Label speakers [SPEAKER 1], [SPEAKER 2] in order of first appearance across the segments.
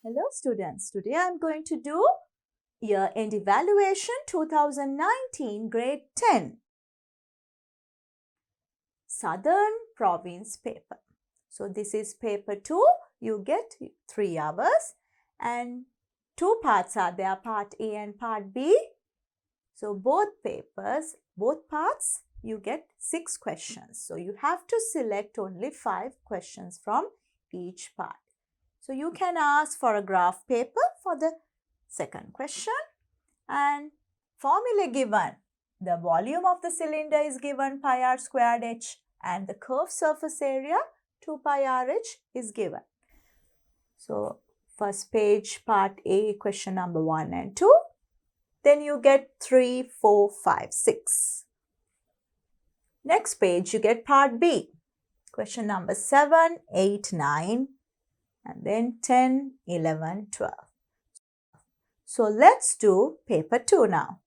[SPEAKER 1] Hello students, today I am going to do Year-End Evaluation 2019 Grade 10 Southern Province paper. So this is paper 2, you get 3 hours and 2 parts are there, part A and part B. So both parts you get 6 questions. So you have to select only 5 questions from each part. So you can ask for a graph paper for the second question and formula given. The volume of the cylinder is given pi r squared h and the curved surface area 2 pi r h is given. So first page part A question number 1 and 2. Then you get 3, 4, 5, 6. Next page you get part B. Question number 7, 8, 9. And then 10, 11, 12. So let's do paper 2 now.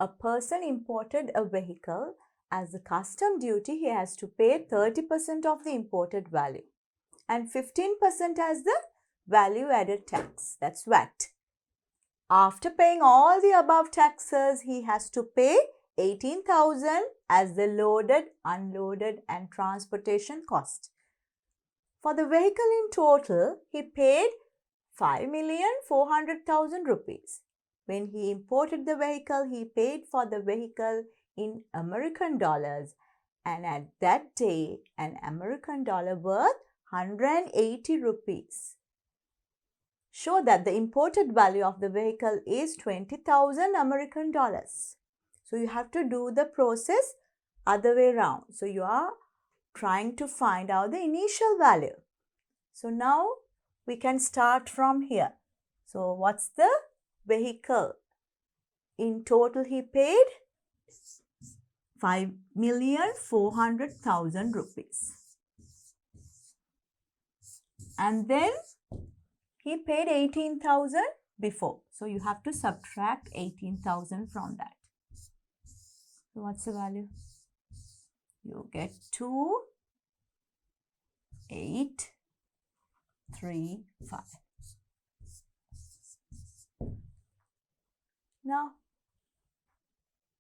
[SPEAKER 1] A person imported a vehicle. As a custom duty, he has to pay 30% of the imported value and 15% as the value added tax. That's VAT. After paying all the above taxes, he has to pay 18,000 as the loaded, unloaded and transportation cost. For the vehicle in total, he paid 5,400,000 rupees. When he imported the vehicle, he paid for the vehicle in American dollars, and at that day, an American dollar worth 180 rupees. Show that the imported value of the vehicle is 20,000 American dollars. So you have to do the process other way around. So you are trying to find out the initial value. So now we can start from here. So what's the vehicle? In total he paid 5,400,000 rupees. And then he paid 18,000 before. So you have to subtract 18,000 from that. So what's the value? You get 2, 8, 3, 5. Now,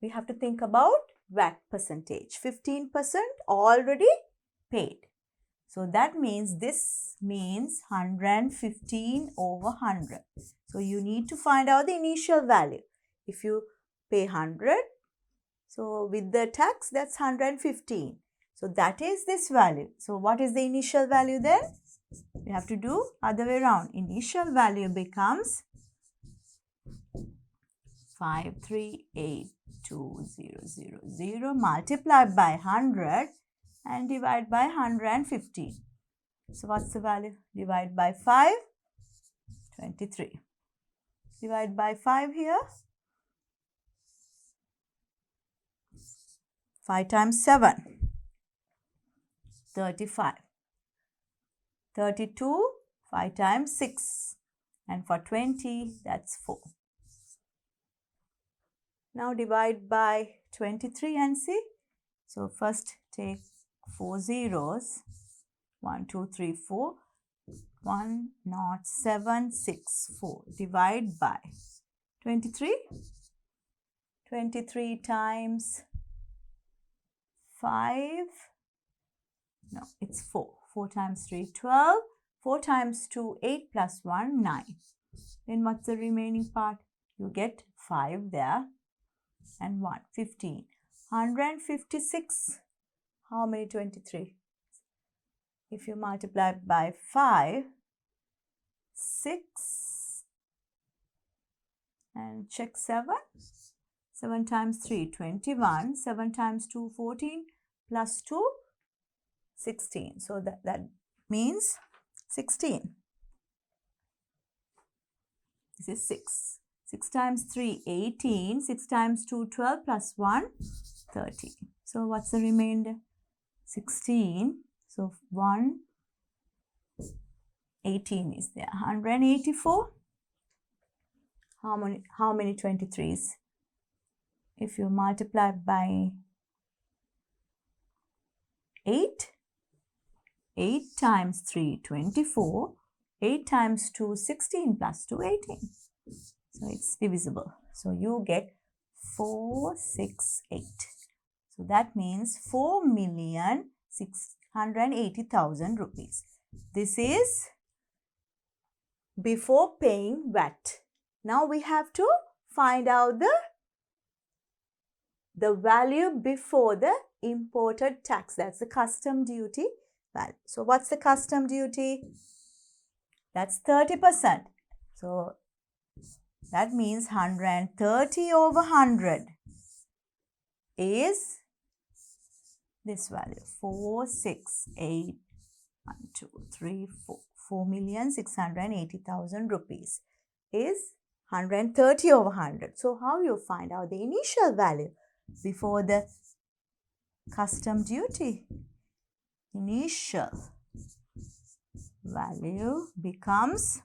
[SPEAKER 1] we have to think about VAT percentage. 15% already paid. So that means this means 115 over 100. So you need to find out the initial value. If you pay 100, so with the tax that's 115. So that is this value. So what is the initial value then? We have to do other way around. Initial value becomes 538,200 multiplied by 100 and divide by 115. So what's the value? Divide by 5, 23. Divide by 5 here. 5 times 7, 35. 32, 5 times 6. And for 20, that's 4. Now divide by 23 and see. So first take 4 zeros. 1, 2, 3, 4. 1, 0, 7, 6, 4. Divide by 23. 23 times 5. No, it's 4. 4 times 3, 12. 4 times 2, 8 plus 1, 9. Then what's the remaining part? You get 5 there. And 1, 15. 156. How many 23? If you multiply by 5, 6. And check 7. 7 times 3, 21. 7 times 2, 14. Plus 2, 16. So that means 16. This is 6. 6 times 3, 18. 6 times 2, 12 plus 1, 30. So what's the remainder? 16. So 1, 18 is there. 184. How many 23s? If you multiply by 8, 8 times 3, 24. 8 times 2, 16 plus 2, 18. So it's divisible. So you get 468. So that means 4,680,000 rupees. This is before paying VAT. Now we have to find out the value before the imported tax. That's the custom duty value. So what's the custom duty? That's 30%. So that means 130 over 100 is this value, 468,123,4. 4,680,000 rupees is 130 over 100. So how you find out the initial value before the custom duty? Initial value becomes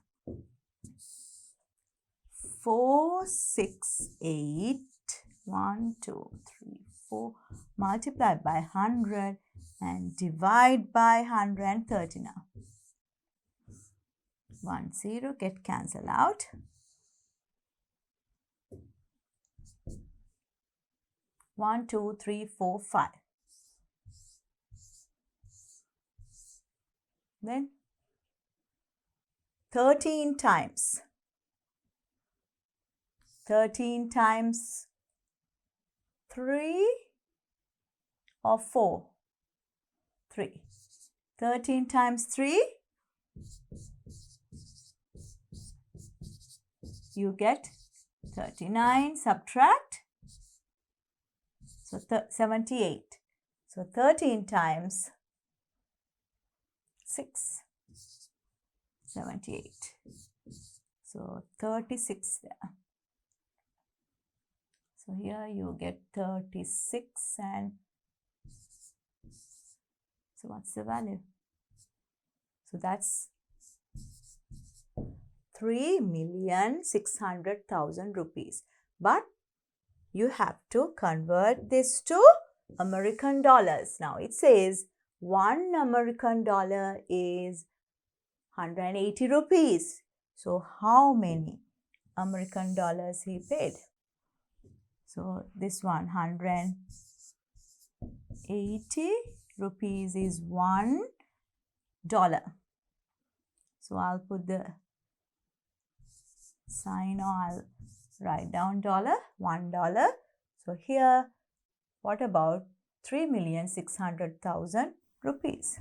[SPEAKER 1] 468,123,4 multiplied by 100 and divide by 130 now. 1 0 get cancelled out. 1 2 3 4 5. Then 13 times 3 or 4? 3. 13 times 3, you get 39, subtract, so 78. So 13 times 6, 78. So 36 there. So here you get 36 and so what's the value? So that's 3,600,000 rupees. But you have to convert this to American dollars. Now it says 1 American dollar is 180 rupees. So how many American dollars he paid? So this one, 180 rupees is $1. So I'll put the sign or I'll write down $1. So here, what about 3,600,000 rupees?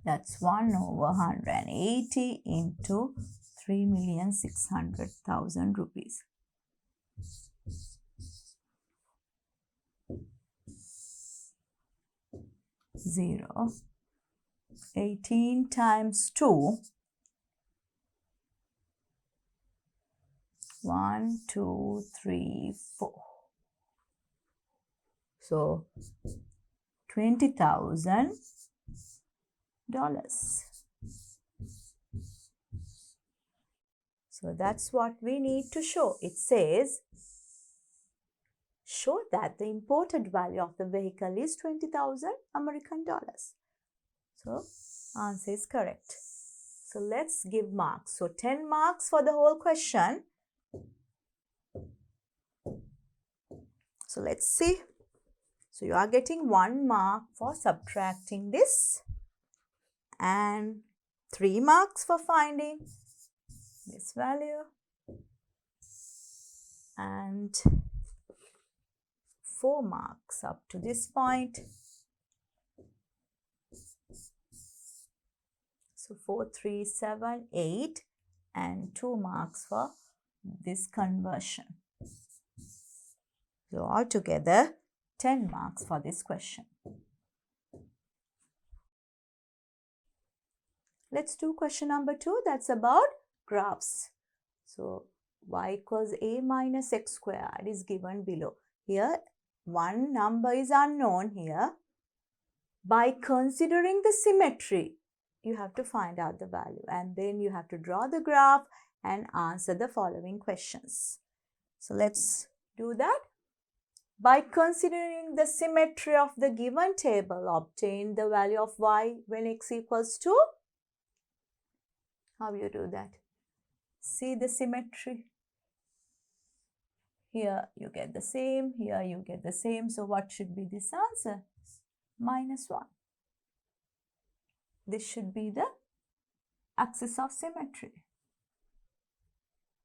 [SPEAKER 1] That's 1 over 180 into 3,600,000 rupees. Zero. 18 times 2. 1, 2, 3, 4. So $20,000. So that's what we need to show. It says, show that the imported value of the vehicle is 20,000 American dollars. So answer is correct. So let's give marks. So 10 marks for the whole question. So let's see. So you are getting 1 mark for subtracting this and 3 marks for finding this value and 4 marks up to this point. So 4, 3, 7, 8 and 2 marks for this conversion. So altogether 10 marks for this question. Let's do question number 2. That's about graphs. So y equals a minus x squared is given below. Here one number is unknown here. By considering the symmetry, you have to find out the value and then you have to draw the graph and answer the following questions. So let's do that. By considering the symmetry of the given table, obtain the value of y when x equals to. How you do that? See the symmetry. Here you get the same, here you get the same. So what should be this answer? -1. This should be the axis of symmetry.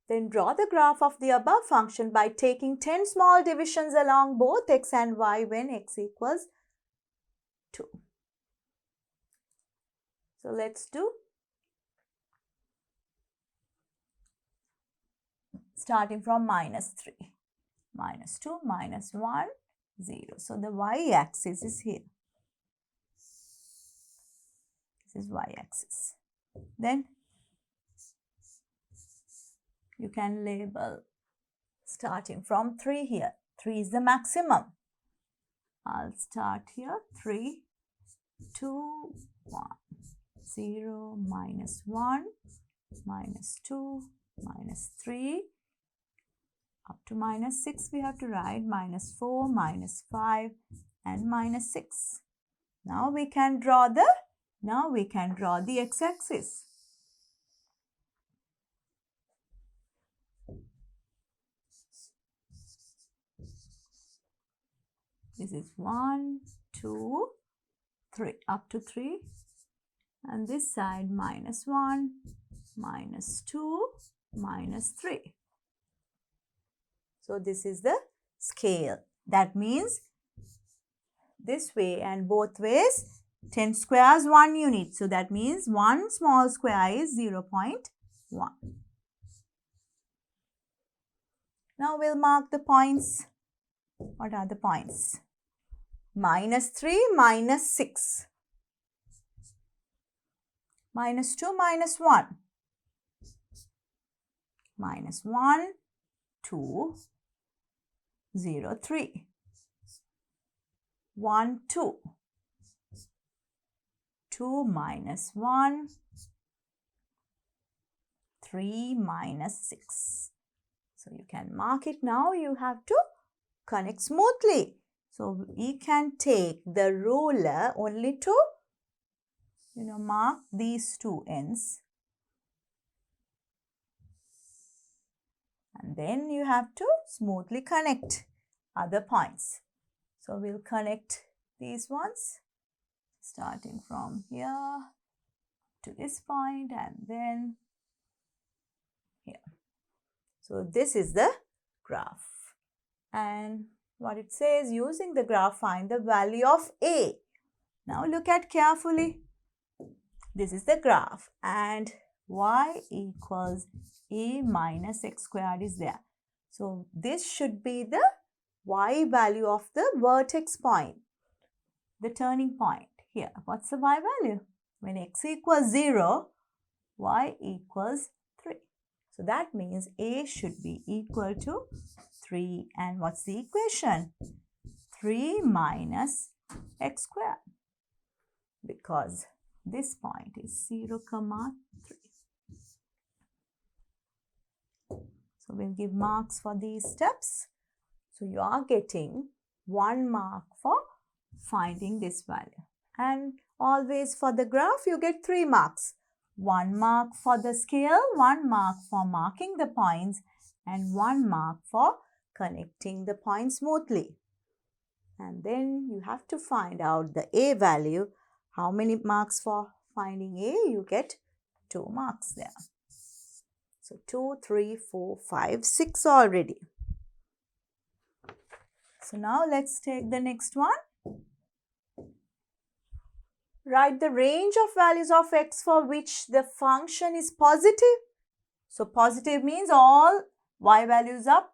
[SPEAKER 1] Then draw the graph of the above function by taking 10 small divisions along both x and y when x equals 2. So let's do starting from -3. -2, -1, 0. So the y-axis is here. This is y-axis. Then you can label starting from 3 here. 3 is the maximum. I'll start here. 3, 2, 1, 0, -1, -2, -3. Up to -6 we have to write -4, -5 and -6. Now we can draw the x-axis. This is 1, 2, 3, up to 3. And this side -1, -2, -3. So this is the scale. That means this way and both ways 10 squares 1 unit. So that means 1 small square is 0.1. Now we'll mark the points. What are the points? -3, -6. -2, -1. -1, 2, 0, 3. 1, 2. 2, -1. 3, -6. So you can mark it now. You have to connect smoothly. So we can take the ruler only to, mark these two ends. And then you have to smoothly connect other points. So we'll connect these ones starting from here to this point and then here. So this is the graph. And what it says, using the graph, find the value of A. Now look at carefully. This is the graph and y equals A minus x squared is there. So this should be the y value of the vertex point, the turning point here. What's the y value? When x equals 0, y equals 3. So that means A should be equal to 3. And what's the equation? 3 minus x squared, because this point is 0, 3. So we'll give marks for these steps. So you are getting 1 mark for finding this value. And always for the graph you get 3 marks. 1 mark for the scale, 1 mark for marking the points, and 1 mark for connecting the points smoothly. And then you have to find out the A value. How many marks for finding A? You get 2 marks there. So 2, 3, 4, 5, 6 already. So now let's take the next one. Write the range of values of x for which the function is positive. So positive means all y values are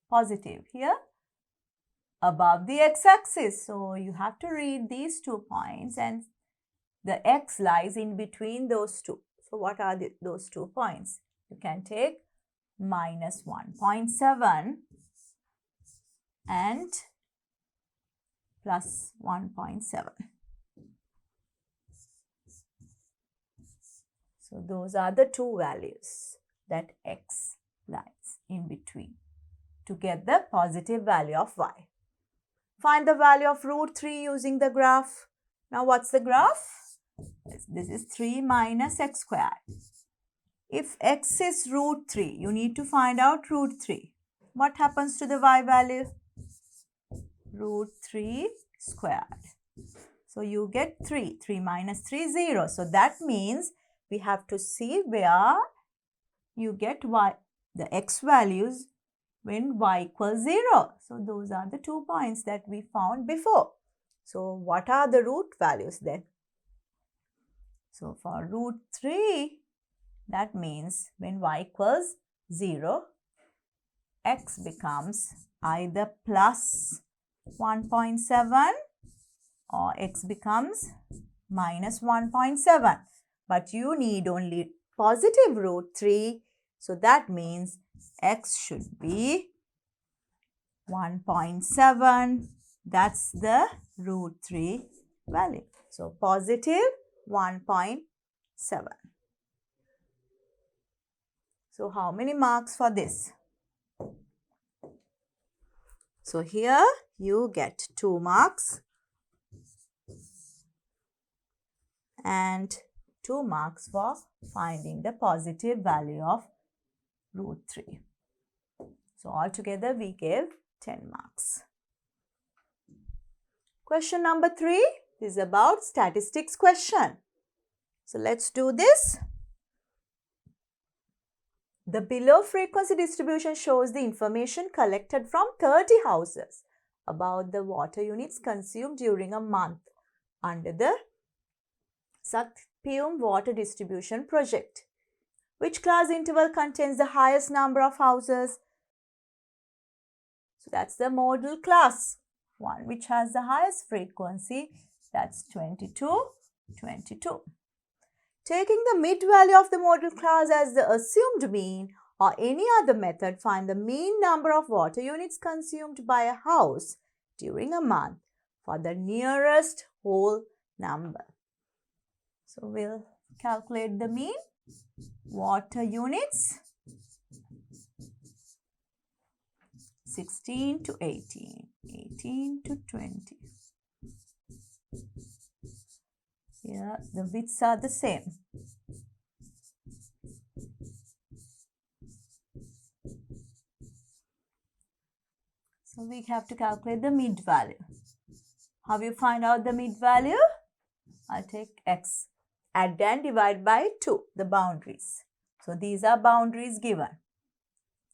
[SPEAKER 1] positive here above the x-axis. So you have to read these 2 points and the x lies in between those two. So what are those 2 points? You can take minus 1.7 and plus 1.7. So those are the 2 values that x lies in between to get the positive value of y. Find the value of root 3 using the graph. Now what's the graph? This is 3 minus x squared. If x is root 3, you need to find out root 3. What happens to the y value? Root 3 squared. So you get 3. 3 minus 3 is 0. So that means we have to see where you get y, the x values when y equals 0. So those are the 2 points that we found before. So what are the root values then? So for root 3, that means when y equals 0, x becomes either plus 1.7 or x becomes minus 1.7. But you need only positive root 3. So that means x should be 1.7. That's the root 3 value. So positive 1.7. So how many marks for this? So here you get 2 marks and 2 marks for finding the positive value of root 3. So altogether we gave 10 marks. Question number 3 is about statistics question. So let's do this. The below frequency distribution shows the information collected from 30 houses about the water units consumed during a month under the Satpiyum water distribution project. Which class interval contains the highest number of houses? So that's the model class one, which has the highest frequency. That's 22, 22. Taking the mid value of the model class as the assumed mean or any other method, find the mean number of water units consumed by a house during a month for the nearest whole number. So we'll calculate the mean water units 16 to 18, 18 to 20. Here the widths are the same. So we have to calculate the mid value. How you find out the mid value? I'll take x, add and divide by 2, the boundaries. So these are boundaries given.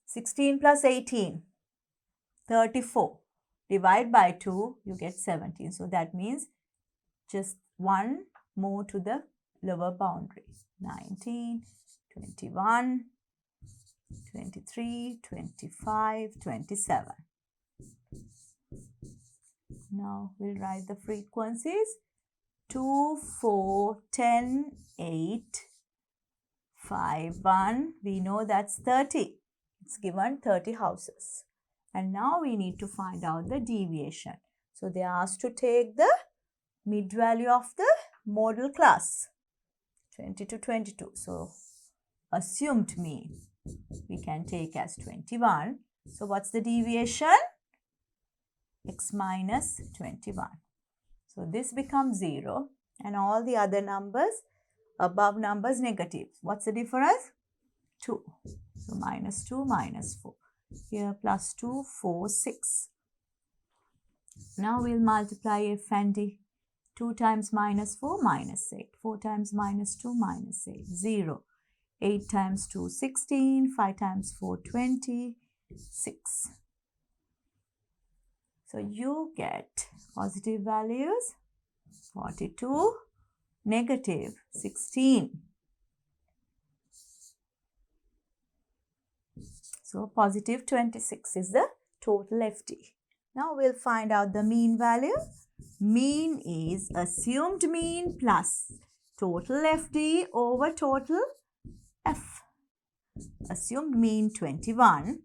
[SPEAKER 1] 16 plus 18, 34. Divide by 2, you get 17. So that means just 1 more to the lower boundary. 19, 21, 23, 25, 27. Now we'll write the frequencies. 2, 4, 10, 8, 5, 1. We know that's 30. It's given 30 houses. And now we need to find out the deviation. So they are asked to take the mid value of the model class, 20 to 22. So assumed mean we can take as 21. So what's the deviation? X minus 21. So this becomes 0 and all the other numbers, above numbers negative. What's the difference? 2. So minus 2, minus 4. Here plus 2, 4, 6. Now we'll multiply f and d. 2 times minus 4, minus 8. 4 times minus 2, minus 8. 0. 8 times 2, 16. 5 times 4, 20. 6. So you get positive values 42, negative 16. So positive 26 is the total FD. Now we'll find out the mean value. Mean is assumed mean plus total FD over total F. Assumed mean 21.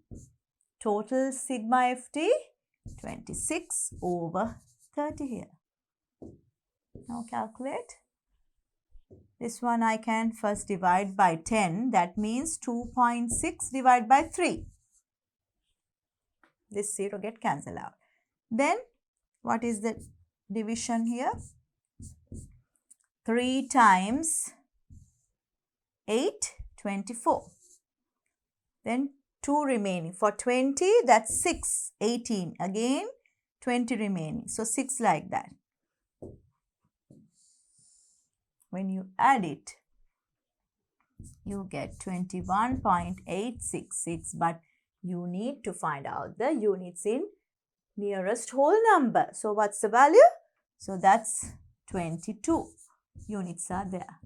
[SPEAKER 1] Total sigma FD 26 over 30 here. Now calculate. This one I can first divide by 10. That means 2.6 divided by 3. This 0 get cancelled out. Then What is the division here? 3 times 8, 24. Then 2 remaining. For 20, that's 6, 18. Again, 20 remaining. So 6 like that. When you add it, you get 21.866. But you need to find out the units in nearest whole number. So what's the value? So that's 22 units are there.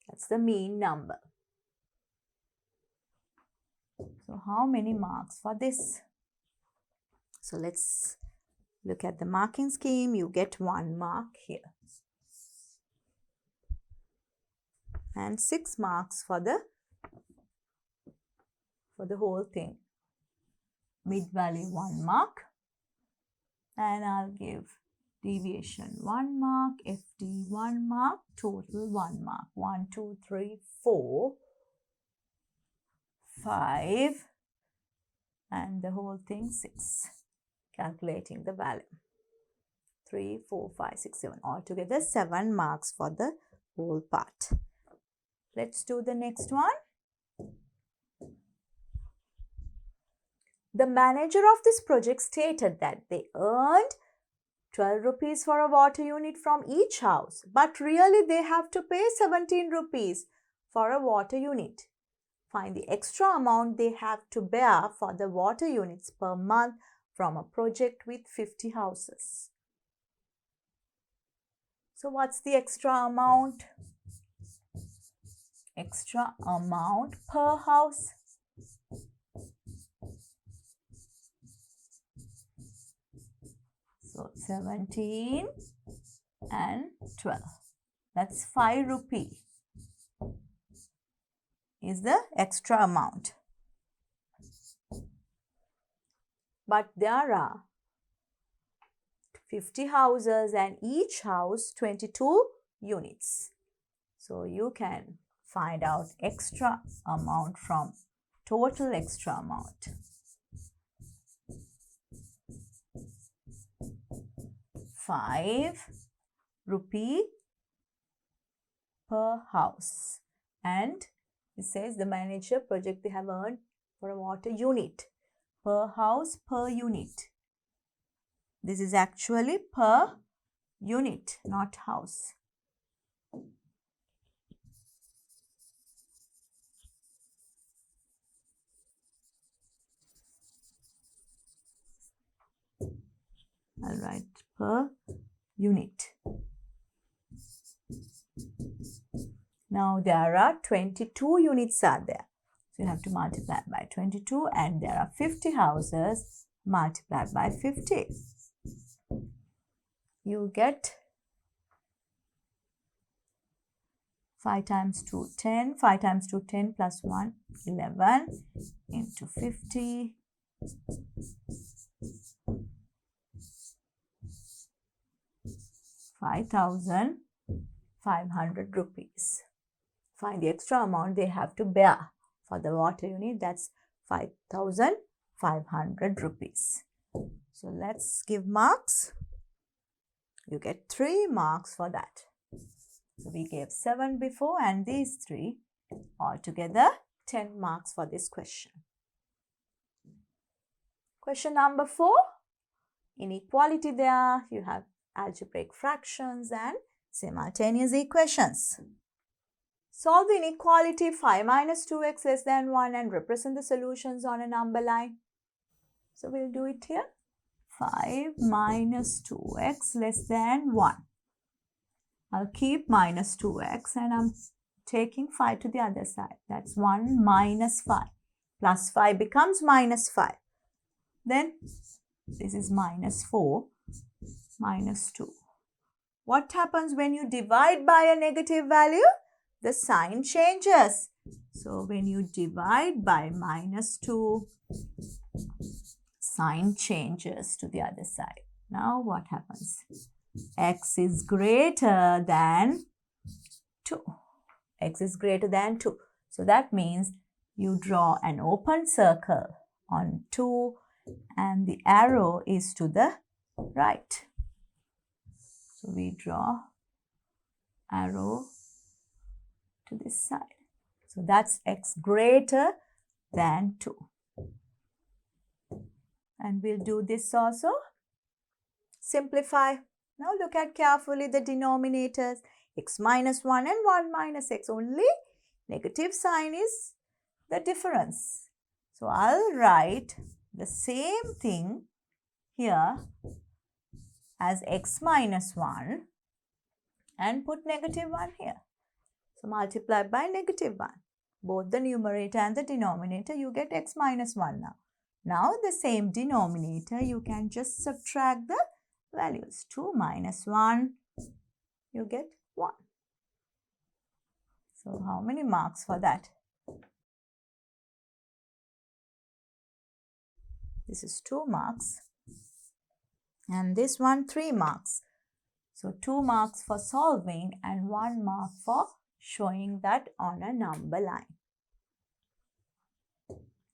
[SPEAKER 1] That's the mean number. So how many marks for this? So let's look at the marking scheme. You get 1 mark here. And 6 marks for the whole thing. Mid value 1 mark. And I'll give deviation 1 mark, FD 1 mark, total 1 mark. 1, 2, 3, 4, 5, and the whole thing 6. Calculating the value. 3, 4, 5, 6, 7. Altogether 7 marks for the whole part. Let's do the next one. The manager of this project stated that they earned 12 rupees for a water unit from each house, but really they have to pay 17 rupees for a water unit. Find the extra amount they have to bear for the water units per month from a project with 50 houses. So what's the extra amount? Extra amount per house. So 17 and 12. That's 5 rupee is the extra amount. But there are 50 houses and each house 22 units. So you can find out extra amount from total extra amount. 5 rupee per house. And it says the manager project they have earned for a water unit. Per house, per unit. This is actually per unit, not house. I'll write per unit. Now there are 22 units are there. So you have to multiply by 22 and there are 50 houses multiplied by 50. You get 5 times 2, 10. 5 times 2, 10 plus 1, 11 into 50. 5,500 rupees. Find the extra amount they have to bear for the water unit. That's 5,500 rupees. So let's give marks. You get 3 marks for that. So we gave 7 before and these 3. Altogether 10 marks for this question. Question number 4. Inequality there. You have algebraic fractions and simultaneous equations. Solve the inequality 5 minus 2x less than 1 and represent the solutions on a number line. So we'll do it here. 5 minus 2x less than 1. I'll keep minus 2x and I'm taking 5 to the other side. That's 1 minus 5. Plus 5 becomes minus 5. Then this is minus 4 minus 2. What happens when you divide by a negative value? The sign changes. So when you divide by minus 2, sign changes to the other side. Now what happens? X is greater than 2. X is greater than 2. So that means you draw an open circle on 2 and the arrow is to the right. So we draw arrow to this side. So that's x greater than 2. And we'll do this also. Simplify. Now look at carefully the denominators. X minus 1 and 1 minus x. Only negative sign is the difference. So I'll write the same thing here as x minus 1 and put negative 1 here. So multiply by negative 1. Both the numerator and the denominator, you get x minus 1 now. Now the same denominator, you can just subtract the values. 2 minus 1, you get 1. So how many marks for that? This is 2 marks. And this one 3 marks. So 2 marks for solving and 1 mark for showing that on a number line.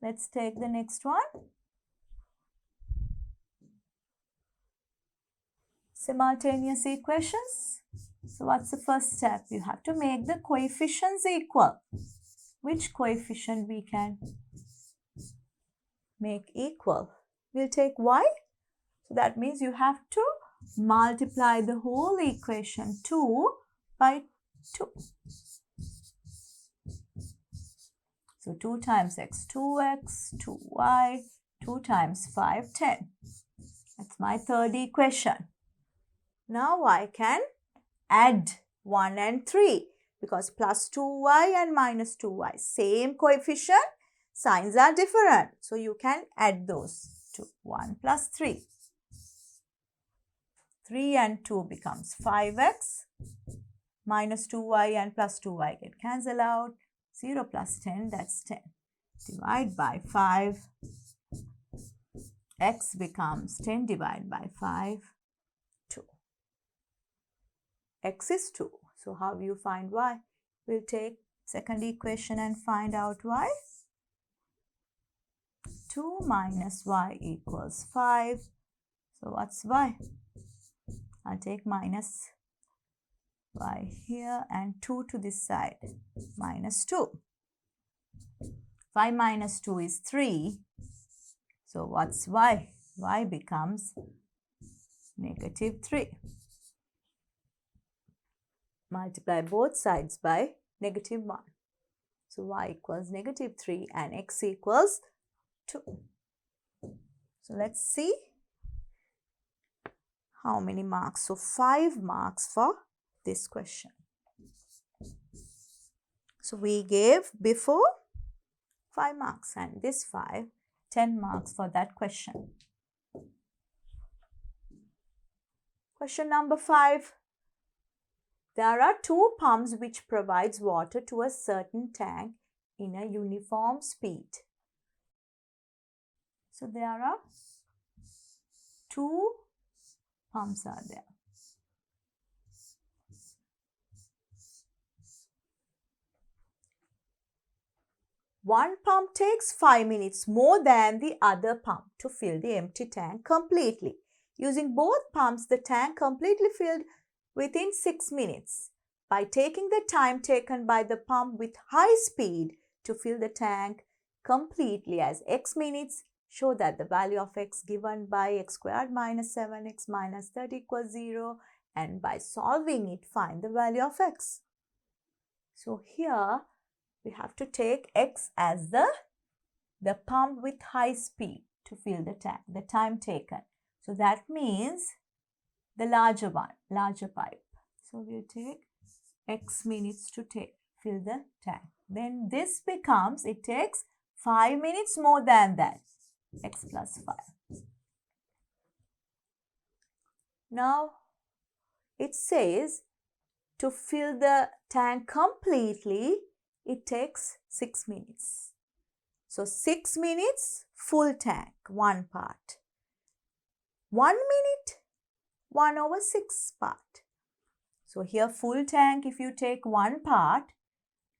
[SPEAKER 1] Let's take the next one. Simultaneous equations. So what's the first step? You have to make the coefficients equal. Which coefficient we can make equal? We'll take y. So that means you have to multiply the whole equation 2 by 2. So 2 times x, 2x, 2y, 2 times 5, 10. That's my third equation. Now I can add 1 and 3 because plus 2y and minus 2y, same coefficient, signs are different. So you can add those to 1 plus 3. 3 and 2 becomes 5x, minus 2y and plus 2y get cancelled out. 0 plus 10, that's 10. Divide by 5. X becomes 10 divided by 5, 2. X is 2. So how you find y? We'll take second equation and find out y. 2 minus y equals 5. So what's y? I'll take minus y here and 2 to this side, minus 2. 5 minus 2 is 3. So what's y? Y becomes negative 3. Multiply both sides by negative 1. So y equals negative 3 and x equals 2. So let's see how many marks. So 5 marks for this question. So we gave before 5 marks and this 5, 10 marks for that question. Question number 5. There are 2 pumps which provides water to a certain tank in a uniform speed. So there are 2 pumps are there. One pump takes 5 minutes more than the other pump to fill the empty tank completely. Using both pumps, the tank completely filled within 6 minutes. By taking the time taken by the pump with high speed to fill the tank completely as x minutes, show that the value of x given by x squared minus 7x minus 30 equals 0, and by solving it, find the value of x. So here we have to take x as the pump with high speed to fill the tank, the time taken. So that means the larger one, larger pipe. So we'll take x minutes to fill the tank. Then this becomes, it takes 5 minutes more than that, x plus 5. Now it says to fill the tank completely, it takes 6 minutes. So 6 minutes, full tank, one part. 1 minute, 1 over 6 part. So here full tank, if you take one part,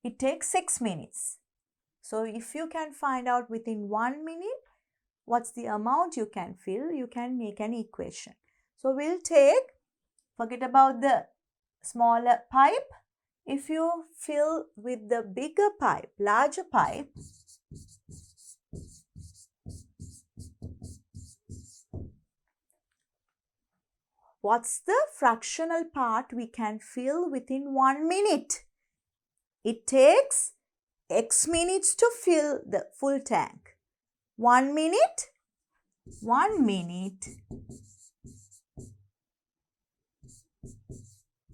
[SPEAKER 1] it takes 6 minutes. So if you can find out within 1 minute, what's the amount you can fill, you can make an equation. So we'll take, forget about the smaller pipe. If you fill with the bigger pipe, larger pipe, what's the fractional part we can fill within 1 minute? It takes X minutes to fill the full tank. 1 minute, 1 minute,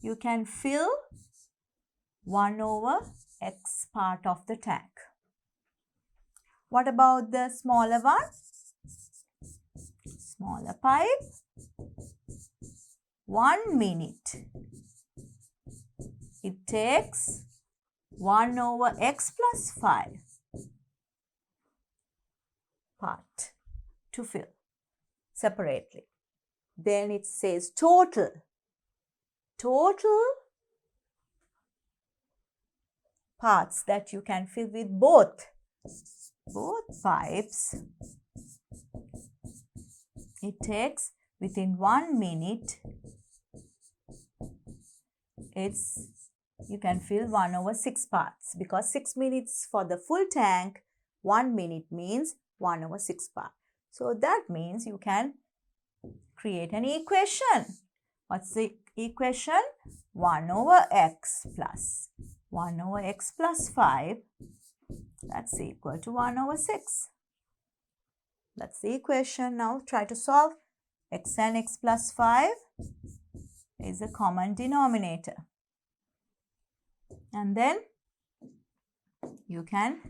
[SPEAKER 1] you can fill 1 over X part of the tank. What about the smaller one? Smaller pipe, 1 minute. It takes 1 over X plus 5 part to fill separately. Then it says total parts that you can fill with both pipes. It takes within 1 minute, you can fill 1 over 6 parts, because 6 minutes for the full tank, 1 minute means 1 over 6 parts. So that means you can create an equation. What's the equation? 1 over x plus 1 over x plus 5, that's equal to 1 over 6. That's the equation. Now try to solve. X and x plus 5 is a common denominator. And then you can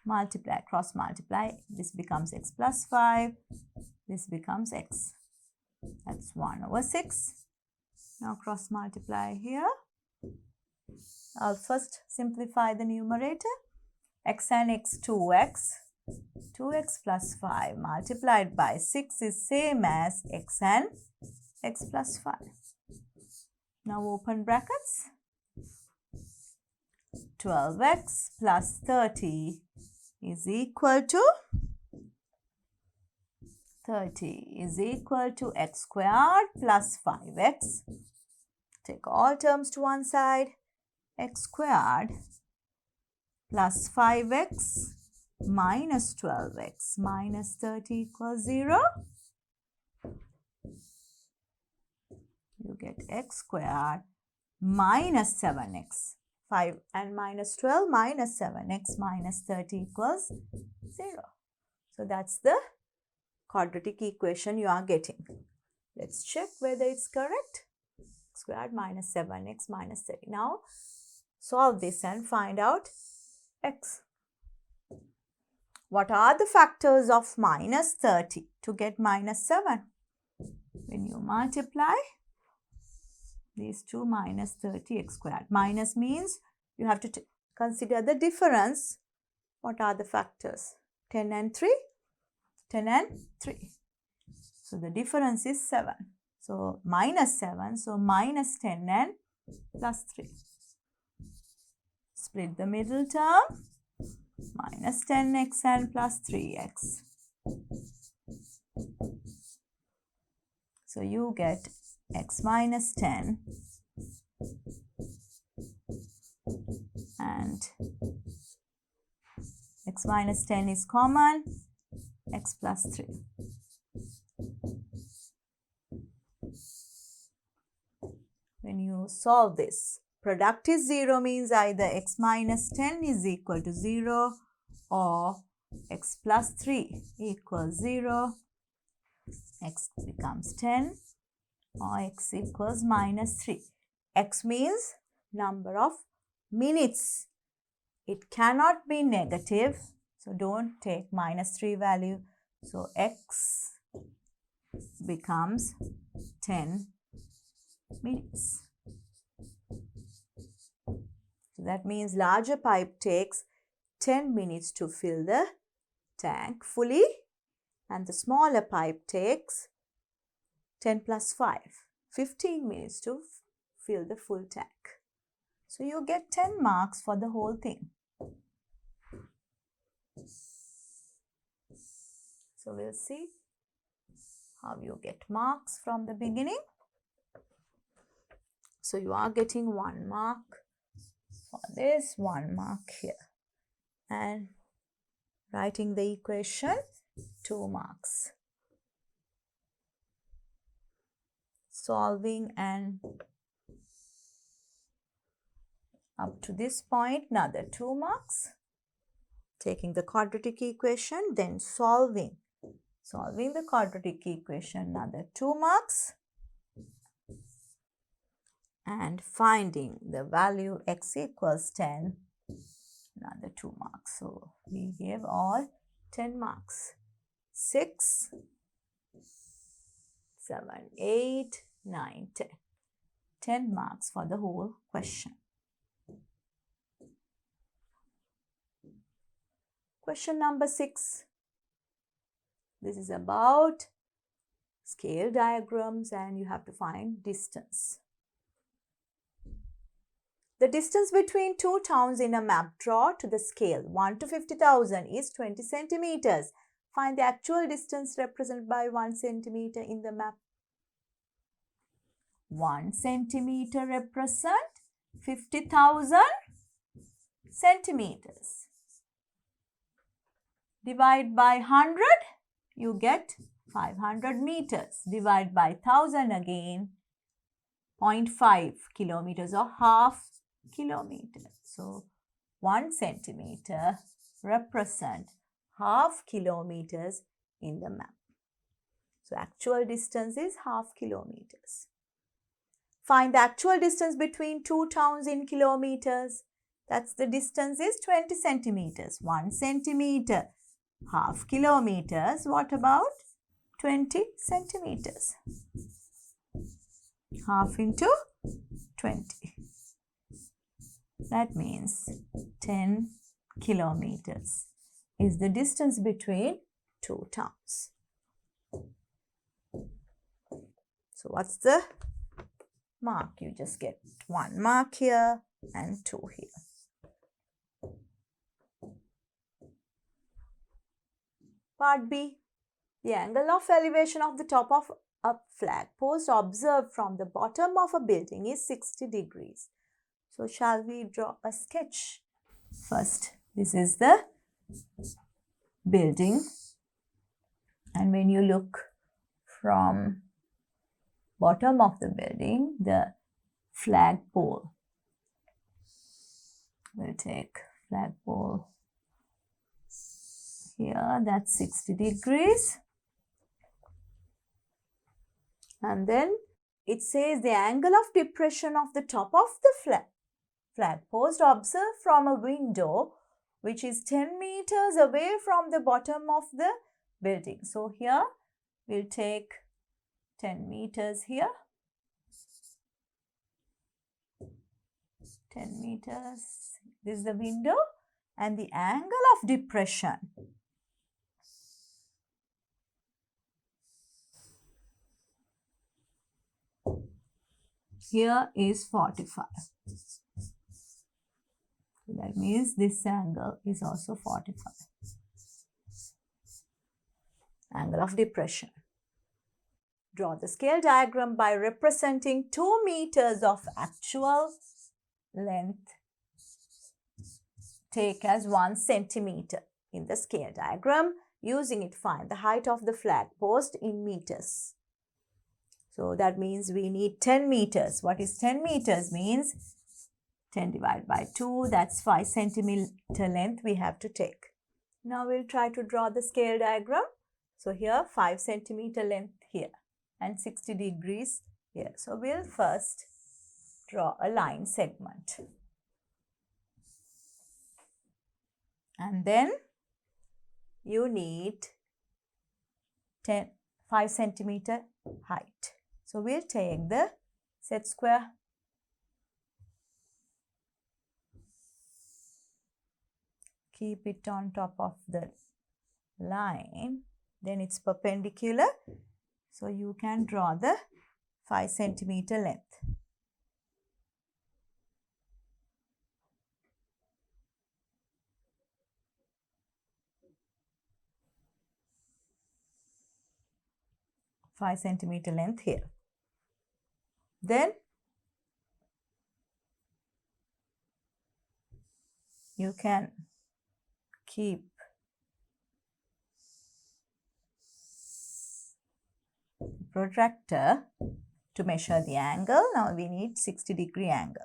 [SPEAKER 1] multiply, cross multiply. This becomes x plus 5. This becomes x. That's 1 over 6. Now cross multiply here. I'll first simplify the numerator. X and x, 2x. 2x plus 5 multiplied by 6 is same as x and x plus 5. Now open brackets. 12x plus 30 is equal to x squared plus 5x. Take all terms to one side. X squared plus 5x minus 12x minus 30 equals 0. You get x squared minus 7x. 5 and minus 12 minus 7x minus 30 equals 0. So that's the quadratic equation you are getting. Let's check whether it's correct. X squared minus 7x minus 30. Now solve this and find out x. What are the factors of minus 30 to get minus 7? When you multiply these two, minus 30 x squared. Minus means you have to consider the difference. What are the factors? 10 and 3? 10 and 3. So the difference is 7. So minus 7. So minus 10 and plus 3. Split the middle term. Minus 10x and plus 3x. So you get x minus 10 and x minus 10 is common, x plus 3. When you solve this, product is 0 means either x minus 10 is equal to 0 or x plus 3 equals 0. X becomes 10 or x equals minus 3. X means number of minutes. It cannot be negative, so don't take minus 3 value. So x becomes 10 minutes. So that means larger pipe takes 10 minutes to fill the tank fully, and the smaller pipe takes 10 plus 5, 15 minutes to fill the full tank. So you get 10 marks for the whole thing. So we'll see how you get marks from the beginning. So you are getting 1 mark for this, 1 mark here. And writing the equation, 2 marks. Solving and up to this point, another 2 marks. Taking the quadratic equation, then solving. Solving the quadratic equation, another 2 marks. And finding the value x equals 10, another 2 marks. So we give all 10 marks. 6, 7, 8, 9, 10. 10 marks for the whole question. Question number 6. This is about scale diagrams and you have to find distance. The distance between 2 towns in a map draw to the scale 1 to 50,000 is 20 centimeters. Find the actual distance represented by 1 centimeter in the map. 1 centimeter represent 50,000 centimeters. Divide by 100, you get 500 meters. Divide by 1000 again, 0.5 kilometers or half kilometer. So 1 centimeter represent half kilometers in the map. So actual distance is half kilometers. Find the actual distance between 2 towns in kilometers. That's the distance is 20 centimeters. 1 centimeter, half kilometers. What about 20 centimeters? Half into 20. That means 10 kilometers is the distance between 2 towns. So what's the mark? You just get 1 mark here and 2 here. Part B. The angle of elevation of the top of a flag post observed from the bottom of a building is 60 degrees. So shall we draw a sketch? First, this is the building. And when you look from bottom of the building, the flagpole. We'll take flagpole here, that's 60 degrees. And then it says the angle of depression of the top of the flagpost observed from a window which is 10 meters away from the bottom of the building. So here we'll take 10 meters here. 10 meters. This is the window and the angle of depression. Here is 45. That means this angle is also 45. Angle of depression. Draw the scale diagram by representing 2 meters of actual length. Take as 1 centimeter in the scale diagram. Using it, find the height of the flag post in meters. So that means we need 10 meters. What is 10 meters means? 10 divided by 2, that's 5 centimeter length we have to take. Now we'll try to draw the scale diagram. So here 5 centimeter length here and 60 degrees here. So we'll first draw a line segment. And then you need 5 centimeter height. So we'll take the set square. Keep it on top of the line. Then it's perpendicular. So you can draw the 5 centimeter length. 5 centimeter length here. Then you can keep the protractor to measure the angle. Now we need 60-degree angle.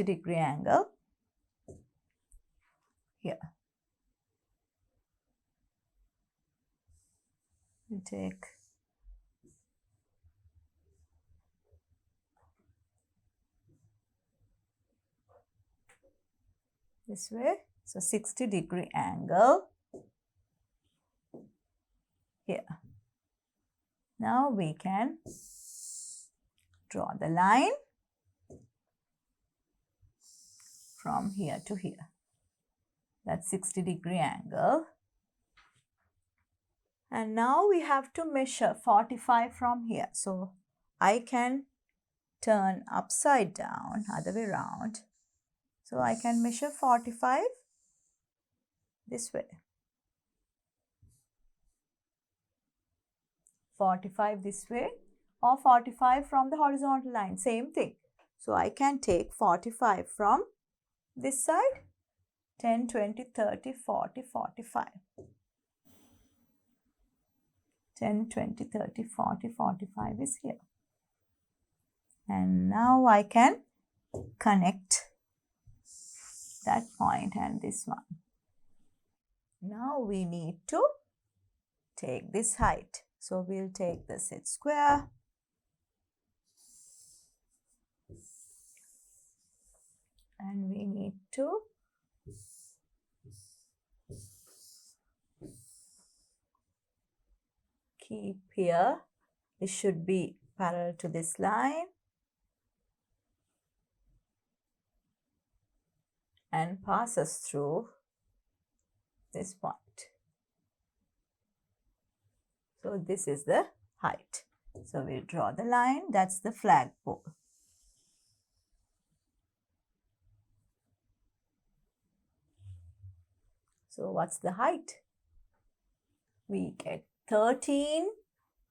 [SPEAKER 1] Degree angle here. We take this way. So 60-degree angle here. Now we can draw the line from here to here. That's 60-degree angle. And now we have to measure 45 from here. So I can turn upside down, other way around. So I can measure 45 this way. 45 this way, or 45 from the horizontal line, same thing. So I can take 45 from this side, 10, 20, 30, 40, 45. 10, 20, 30, 40, 45 is here. And now I can connect that point and this one. Now we need to take this height. So we'll take the set square. And we need to keep here. It should be parallel to this line. And passes through this point. So this is the height. So we'll draw the line. That's the flagpole. So what's the height? We get 13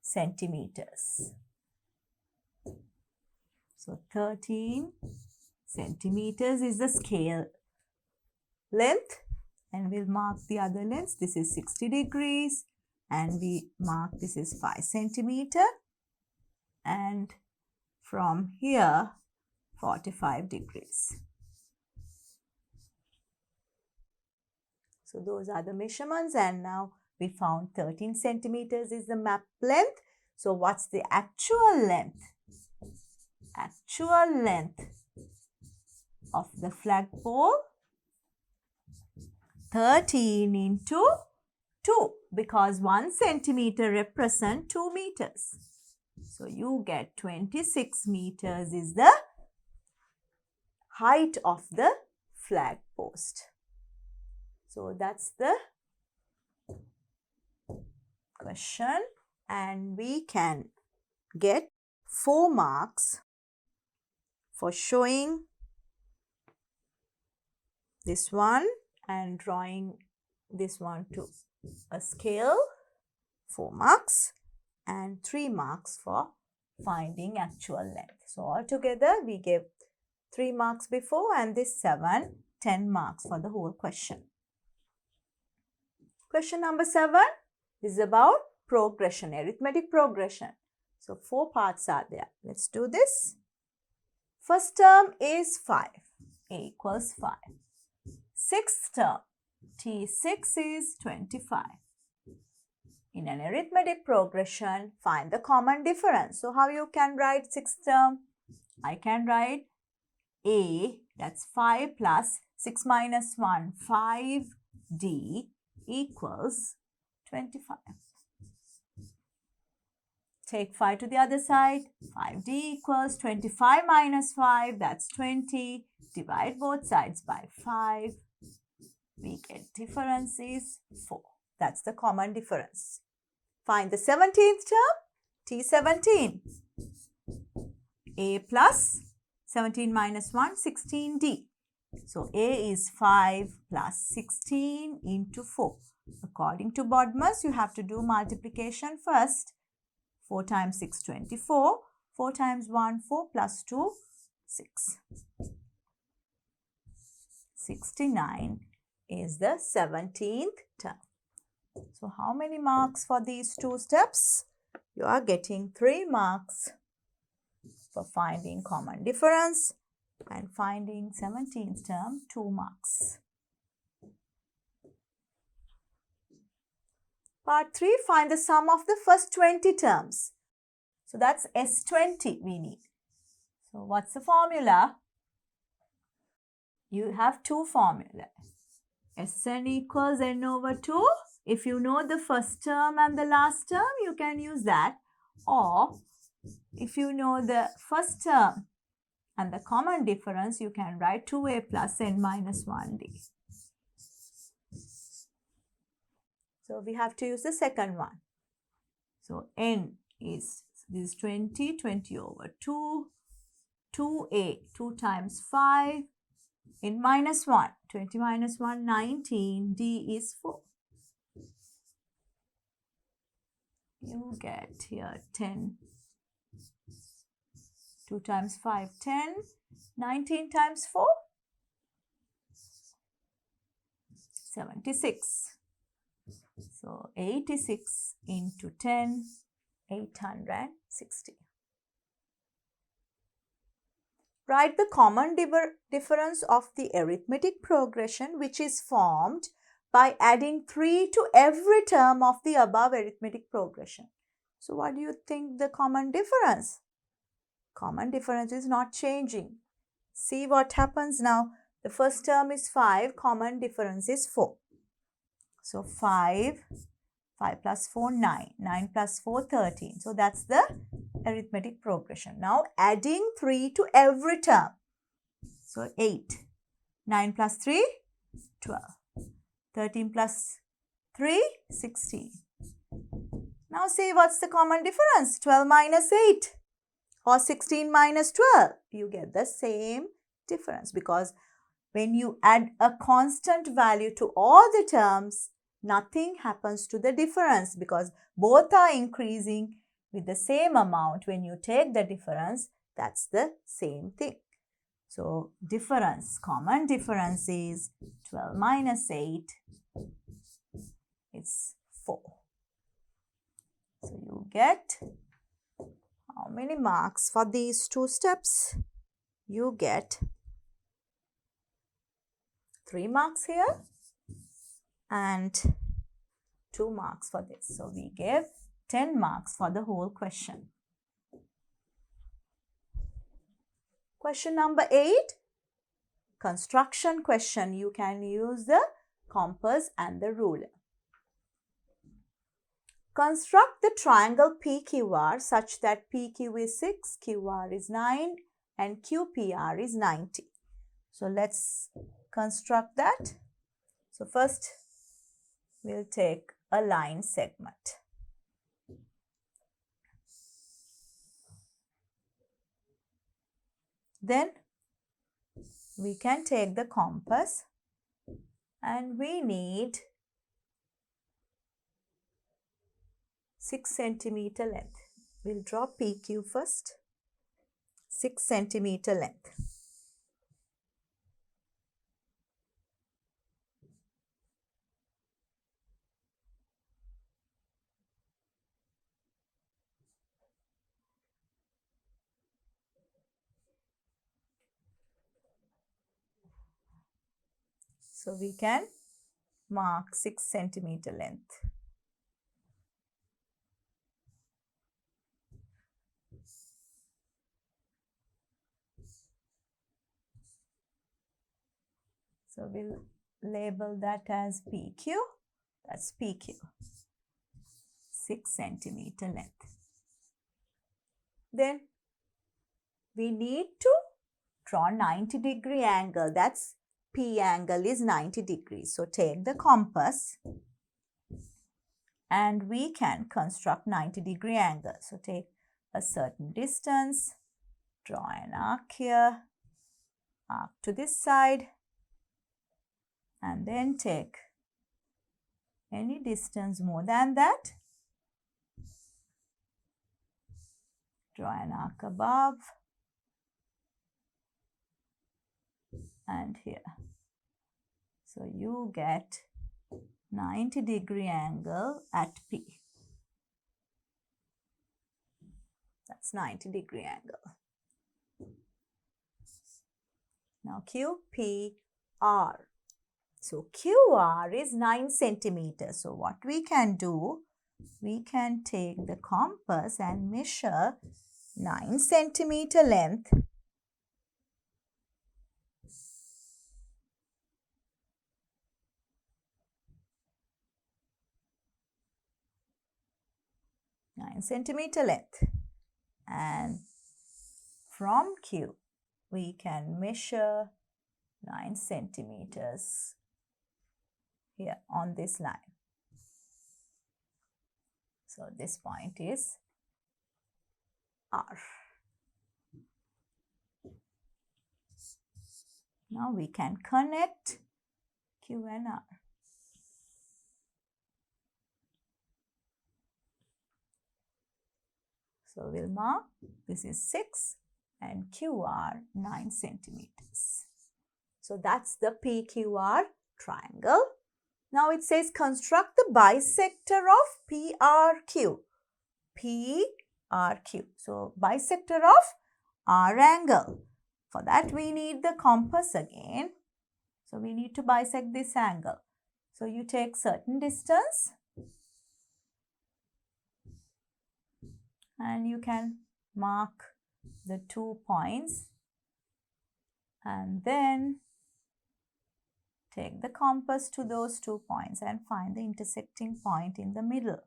[SPEAKER 1] centimeters. So 13 centimeters is the scale length, and we'll mark the other lengths. This is 60 degrees, and we mark this is 5 centimeter, and from here 45 degrees. So those are the measurements, and now we found 13 centimeters is the map length. So what's the actual length? Actual length of the flagpole? 13 into 2, because 1 centimeter represents 2 meters. So you get 26 meters is the height of the flag post. So that's the question, and we can get 4 marks for showing this one and drawing this one to a scale, 4 marks, and 3 marks for finding actual length. So altogether we gave 3 marks before, and this 7, 10 marks for the whole question. Question number 7 is about progression, arithmetic progression. So 4 parts are there. Let's do this. First term is 5, a equals 5. Sixth term, T6 is 25. In an arithmetic progression, find the common difference. So how you can write sixth term? I can write A, that's 5 plus 6 minus 1, 5D equals 25. Take 5 to the other side, 5D equals 25 minus 5, that's 20. Divide both sides by 5. We get difference is 4. That's the common difference. Find the 17th term, T17. A plus 17 minus 1, 16D. So A is 5 plus 16 into 4. According to Bodmer's, you have to do multiplication first. 4 times 6, 24. 4 times 1, 4 plus 2, 6. 69 is the 17th term. So how many marks for these two steps? You are getting 3 marks for finding common difference and finding 17th term, 2 marks. Part 3, find the sum of the first 20 terms. So that's S20 we need. So what's the formula? You have two formulas. Sn equals n over 2. If you know the first term and the last term, you can use that. Or if you know the first term and the common difference, you can write 2a plus n minus 1d. So we have to use the second one. So n is this 20, 20 over 2, 2a, 2 times 5, n minus 1, 20 minus 1, 19, d is 4. You get here 10, 2 times 5, 10, 19 times 4, 76. So 86 into 10, 860. Write the common difference of the arithmetic progression which is formed by adding 3 to every term of the above arithmetic progression. So what do you think the common difference? Common difference is not changing. See what happens now. The first term is 5, common difference is 4. So 5 plus 4, 9. 9 plus 4, 13. So that's the arithmetic progression. Now adding 3 to every term. So 8. 9 plus 3, 12. 13 plus 3, 16. Now see what's the common difference. 12 minus 8 or 16 minus 12. You get the same difference because when you add a constant value to all the terms, nothing happens to the difference because both are increasing with the same amount. When you take the difference, that's the same thing. So difference, common difference is 12 minus 8 is 4. So you get how many marks for these two steps? You get 3 marks here and 2 marks for this. So we give 10 marks for the whole question. Question number 8, construction question. You can use the compass and the ruler. Construct the triangle PQR such that PQ is 6, QR is 9 and QPR is 90. So let's construct that. So first we'll take a line segment. Then we can take the compass and we need 6 centimeter length. We'll draw PQ first. 6 centimeter length. So we can mark 6 centimeter length. So we'll label that as PQ. That's PQ. 6 centimeter length. Then we need to draw 90-degree angle. That's P angle is 90 degrees. So take the compass and we can construct 90-degree angle. So take a certain distance, draw an arc here, arc to this side, and then take any distance more than that, draw an arc above and here. So you get 90-degree angle at P. That's 90-degree angle. Now QPR. So QR is 9 centimeters. So what we can do, we can take the compass and measure 9 centimeter length . 9 centimeter length, and from Q we can measure 9 centimeters here on this line. So this point is R. Now we can connect Q and R. So we'll mark this is 6 and QR 9 centimeters. So that's the PQR triangle. Now it says construct the bisector of PRQ. PRQ. So bisector of R angle. For that we need the compass again. So we need to bisect this angle. So you take certain distance and you can mark the 2 points and then take the compass to those 2 points and find the intersecting point in the middle.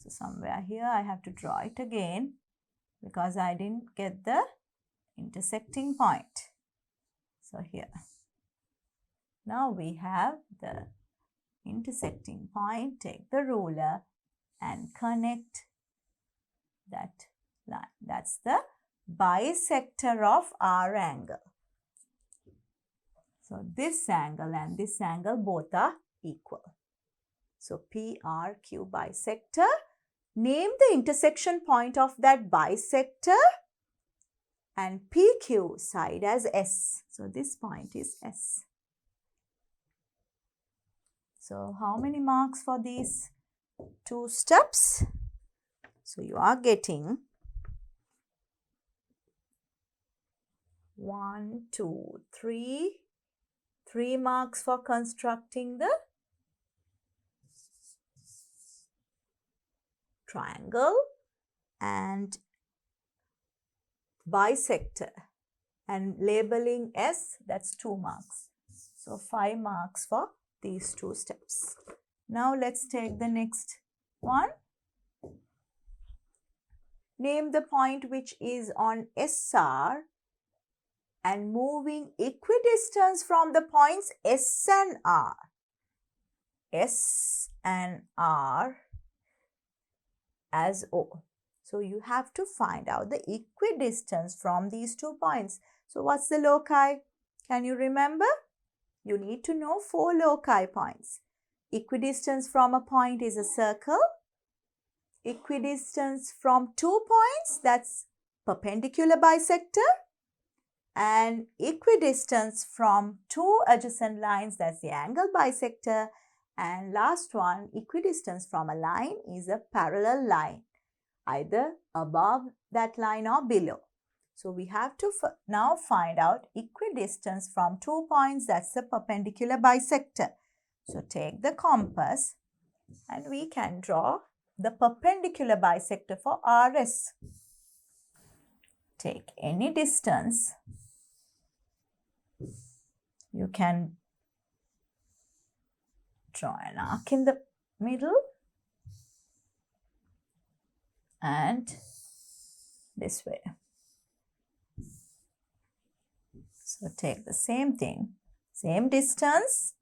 [SPEAKER 1] So somewhere here I have to draw it again because I didn't get the intersecting point. So here. Now we have the intersecting point. Take the ruler and connect that line. That's the bisector of R angle. So this angle and this angle both are equal. So PRQ bisector. Name the intersection point of that bisector and PQ side as S. So this point is S. So how many marks for these 2 steps? So you are getting 1, 2, 3. 3 marks for constructing the triangle and bisector and labeling S, that's 2 marks. So 5 marks for these 2 steps. Now let's take the next one. Name the point which is on SR and moving equidistant from the points S and R. S and R as O. So you have to find out the equidistance from these 2 points. So what's the loci? Can you remember? You need to know 4 loci points. Equidistance from a point is a circle. Equidistance from 2 points, that's perpendicular bisector. And equidistance from 2 adjacent lines, that's the angle bisector. And last one, equidistance from a line is a parallel line, either above that line or below. So we have to now find out equidistance from 2 points, that's the perpendicular bisector. So take the compass and we can draw the perpendicular bisector for RS. Take any distance. You can draw an arc in the middle and this way. So take the same thing, Same distance.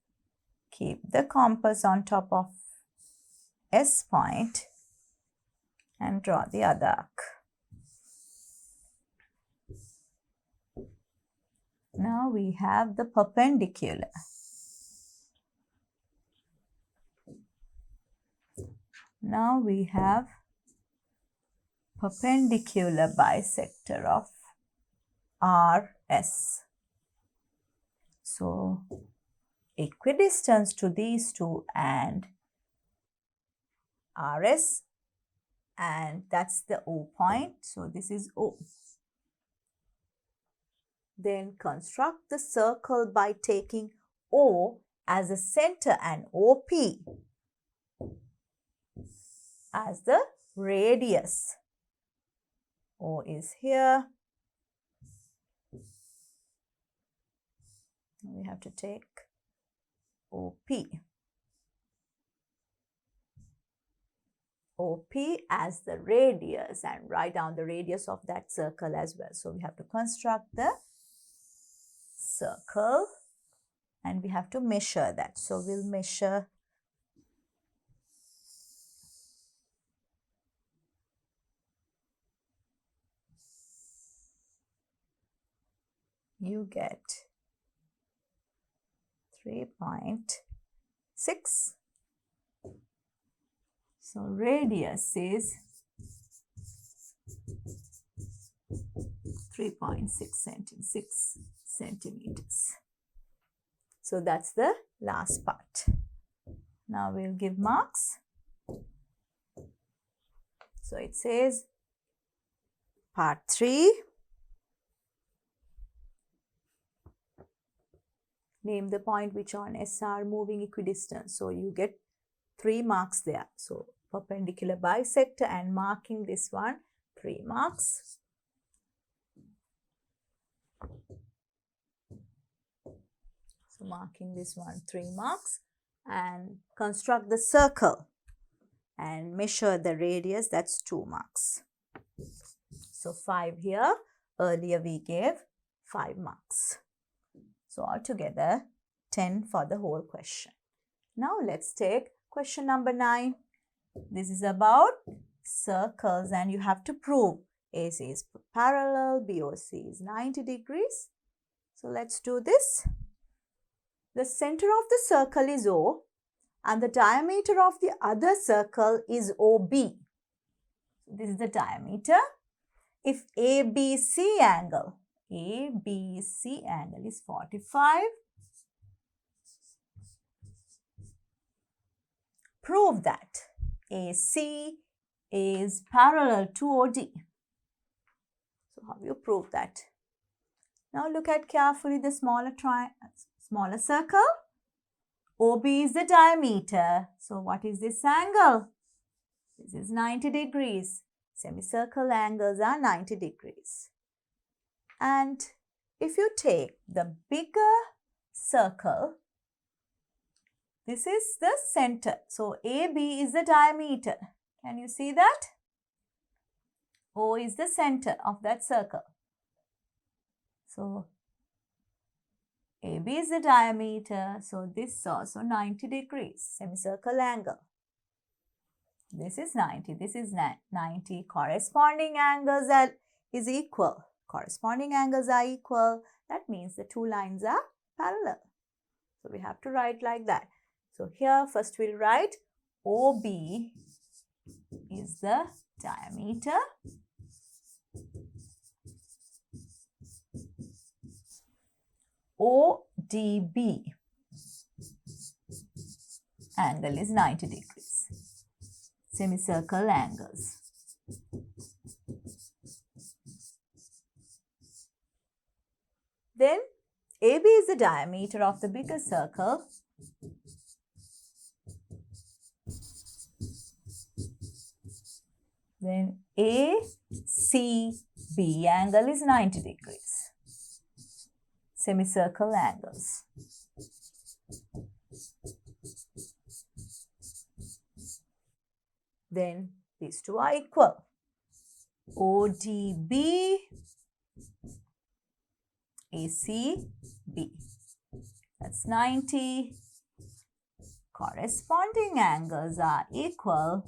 [SPEAKER 1] Keep the compass on top of S point and draw the other arc. Now we have the perpendicular. Now we have perpendicular bisector of RS. So, equidistance to these two and RS, and that's the O point. So, this is O. Then construct the circle by taking O as a center and OP as the radius. O is here. We have to take OP. OP as the radius and write down the radius of that circle as well. So we have to construct the circle and we have to measure that. So we'll measure you get 3.6. So radius is 3.6 centimeters. So that's the last part. Now we'll give marks. So it says part 3. Name the point which on SR moving equidistant. So you get 3 marks there. So perpendicular bisector and marking this one 3 marks. So marking this one 3 marks and construct the circle and measure the radius, that's 2 marks. So 5 here. Earlier we gave 5 marks. So altogether 10 for the whole question. Now let's take question number 9. This is about circles and you have to prove AC is parallel, BOC is 90 degrees. So let's do this. The center of the circle is O and the diameter of the other circle is OB. This is the diameter. If ABC angle is 45. Prove that AC is parallel to OD. So how do you prove that? Now look at carefully the smaller circle. OB is the diameter. So what is this angle? This is 90 degrees. Semicircle angles are 90 degrees. And if you take the bigger circle, this is the center. So AB is the diameter. Can you see that? O is the center of that circle. So AB is the diameter. So this is also 90 degrees. Semicircle angle. This is 90. This is 90. Corresponding angles is equal. Corresponding angles are equal. That means the two lines are parallel. So we have to write like that. So here first we'll write OB is the diameter. ODB angle is 90 degrees. Semicircle angles. Then AB is the diameter of the bigger circle. Then ACB angle is 90 degrees. Semicircle angles. Then these two are equal. ODB, ACB. That's 90. Corresponding angles are equal.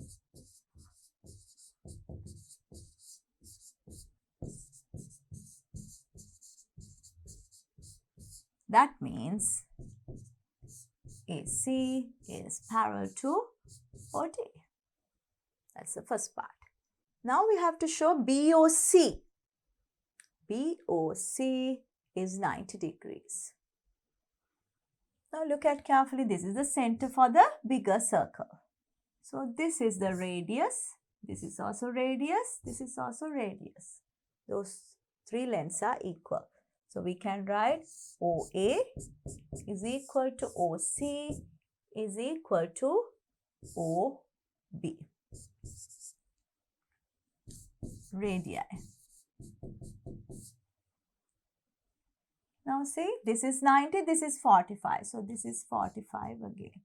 [SPEAKER 1] That means AC is parallel to OD. That's the first part. Now we have to show BOC. BOC is 90 degrees. Now look at carefully. This is the center for the bigger circle. So this is the radius. This is also radius. This is also radius. Those three lengths are equal. So we can write OA is equal to OC is equal to OB. Radii. Now see, this is 90, this is 45. So this is 45 again.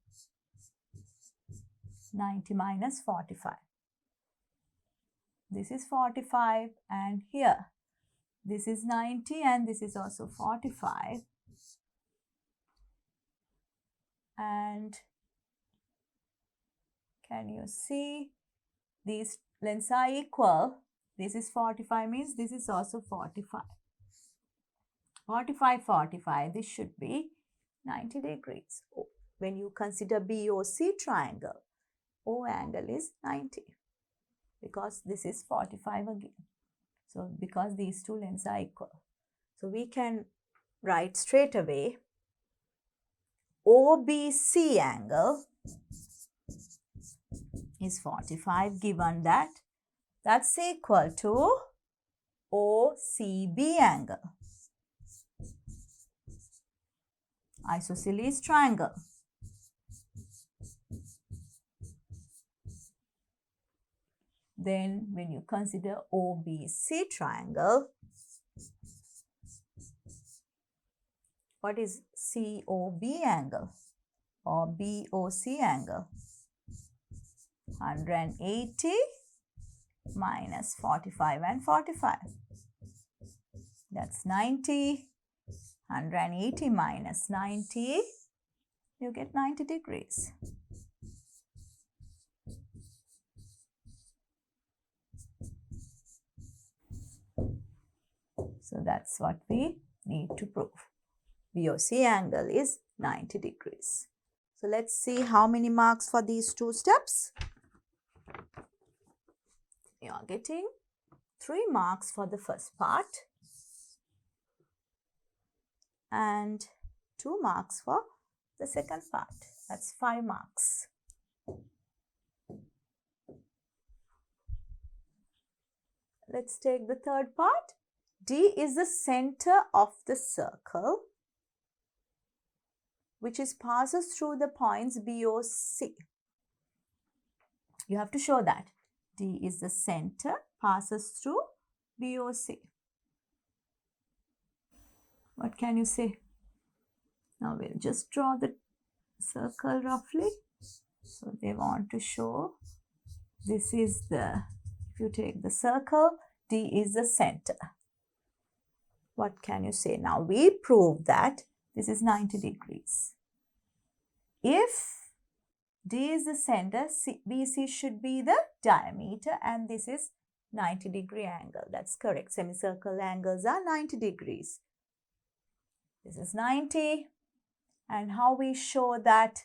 [SPEAKER 1] 90 minus 45. This is 45 and here this is 90 and this is also 45. And can you see these lengths are equal? This is 45 means this is also 45. 45, 45, this should be 90 degrees. When you consider BOC triangle, O angle is 90 because this is 45 again. So because these two lengths are equal. So we can write straight away OBC angle is 45 given that that's equal to OCB angle. Isosceles triangle. Then when you consider OBC triangle, what is COB angle or BOC angle? 180 minus 45 and 45. That's 90. 180 minus 90, you get 90 degrees. So that's what we need to prove. BOC angle is 90 degrees. So let's see how many marks for these two steps. You are getting 3 marks for the first part and 2 marks for the second part. That's 5 marks. Let's take the third part. D is the center of the circle which passes through the points B, O, C. You have to show that. D is the center, passes through B, O, C. What can you say? Now we'll just draw the circle roughly. So they want to show this is the, if you take the circle, D is the center. What can you say? Now we prove that this is 90 degrees. If D is the center, BC should be the diameter and this is 90 degree angle. That's correct. Semicircle angles are 90 degrees. This is 90. And how we show that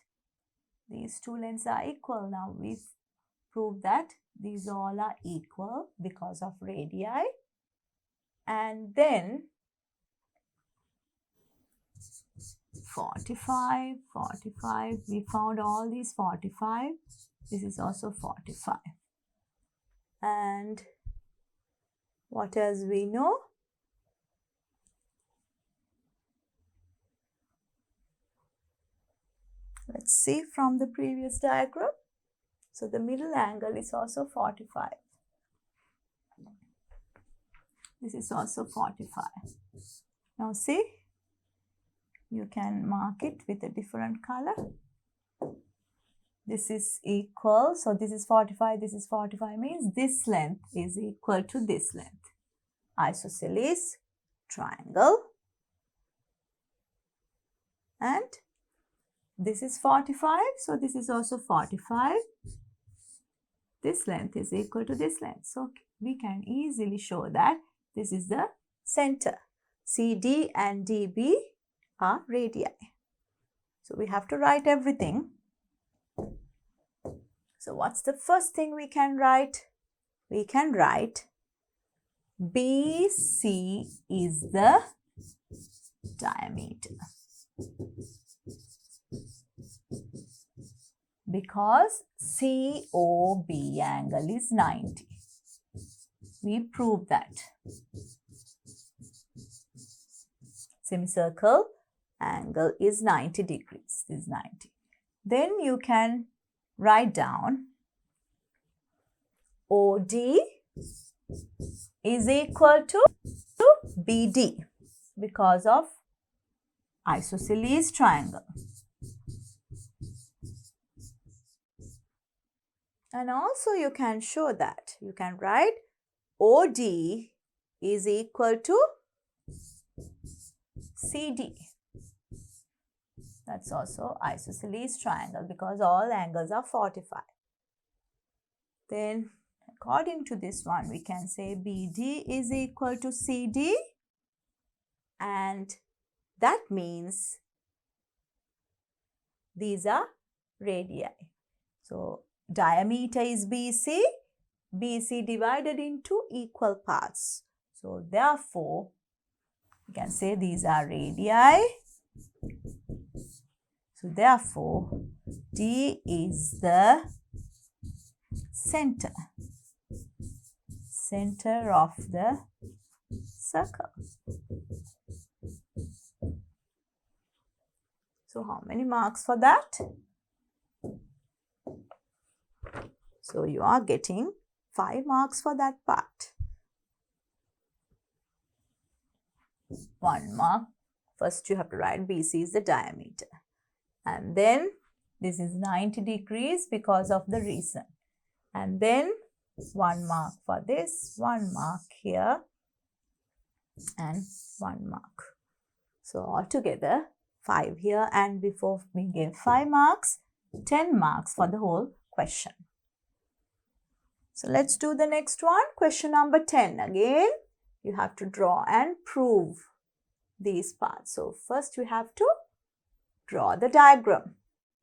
[SPEAKER 1] these two lengths are equal? Now we prove that these all are equal because of radii. And then 45, 45, we found all these 45. This is also 45. And what else we know? Let's see from the previous diagram. So the middle angle is also 45. This is also 45. Now see, you can mark it with a different color. This is equal. So this is 45, this is 45 means this length is equal to this length. Isosceles triangle. and this is 45, so this is also 45. This length is equal to this length. So we can easily show that this is the center. CD and DB are radii. So we have to write everything. So what's the first thing we can write? We can write BC is the diameter. Because COB angle is 90. We proved that. Semicircle angle is 90 degrees. This is 90. Then you can write down OD is equal to BD because of isosceles triangle. And also you can show that. You can write OD is equal to CD. That's also isosceles triangle because all angles are 45. Then according to this one, we can say BD is equal to CD, and that means these are radii. So diameter is BC, BC divided into equal parts. So therefore, you can say these are radii. So therefore, D is the center of the circle. So how many marks for that? So you are getting 5 marks for that part. 1 mark. First you have to write BC is the diameter. And then this is 90 degrees because of the reason. And then 1 mark for this, 1 mark here, and 1 mark. So altogether 5 here, and before we give 5 marks, 10 marks for the whole question. So let's do the next one. Question number 10. Again, you have to draw and prove these parts. So first we have to draw the diagram.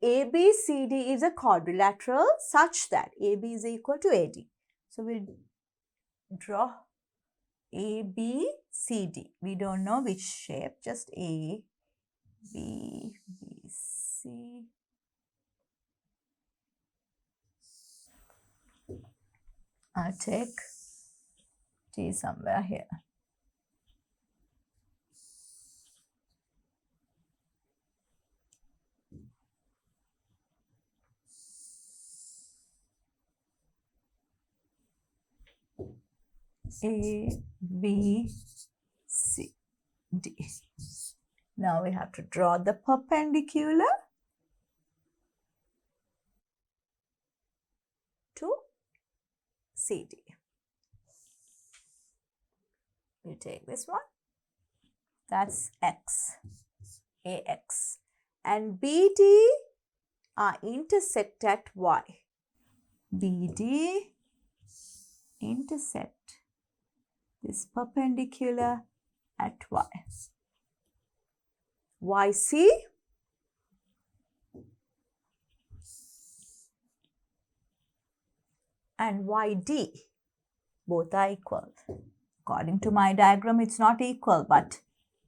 [SPEAKER 1] ABCD is a quadrilateral such that AB is equal to AD. So we'll draw ABCD. We don't know which shape, just A, B, B, C. I'll take T somewhere here. A, B, C, D. Now we have to draw the perpendicular to CD. You take this one. That's X, AX. And BD are intersect at Y. BD intersect this perpendicular at Y. YC and YD both are equal. According to my diagram, it's not equal, but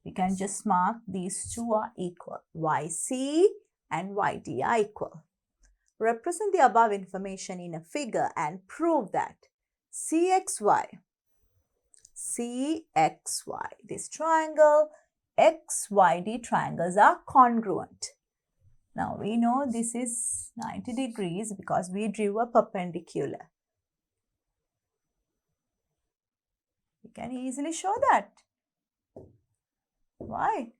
[SPEAKER 1] we can just mark these two are equal. YC and YD are equal. Represent the above information in a figure and prove that CXY, this triangle, XYD triangles are congruent. Now we know this is 90 degrees because we drew a perpendicular. We can easily show that. Why?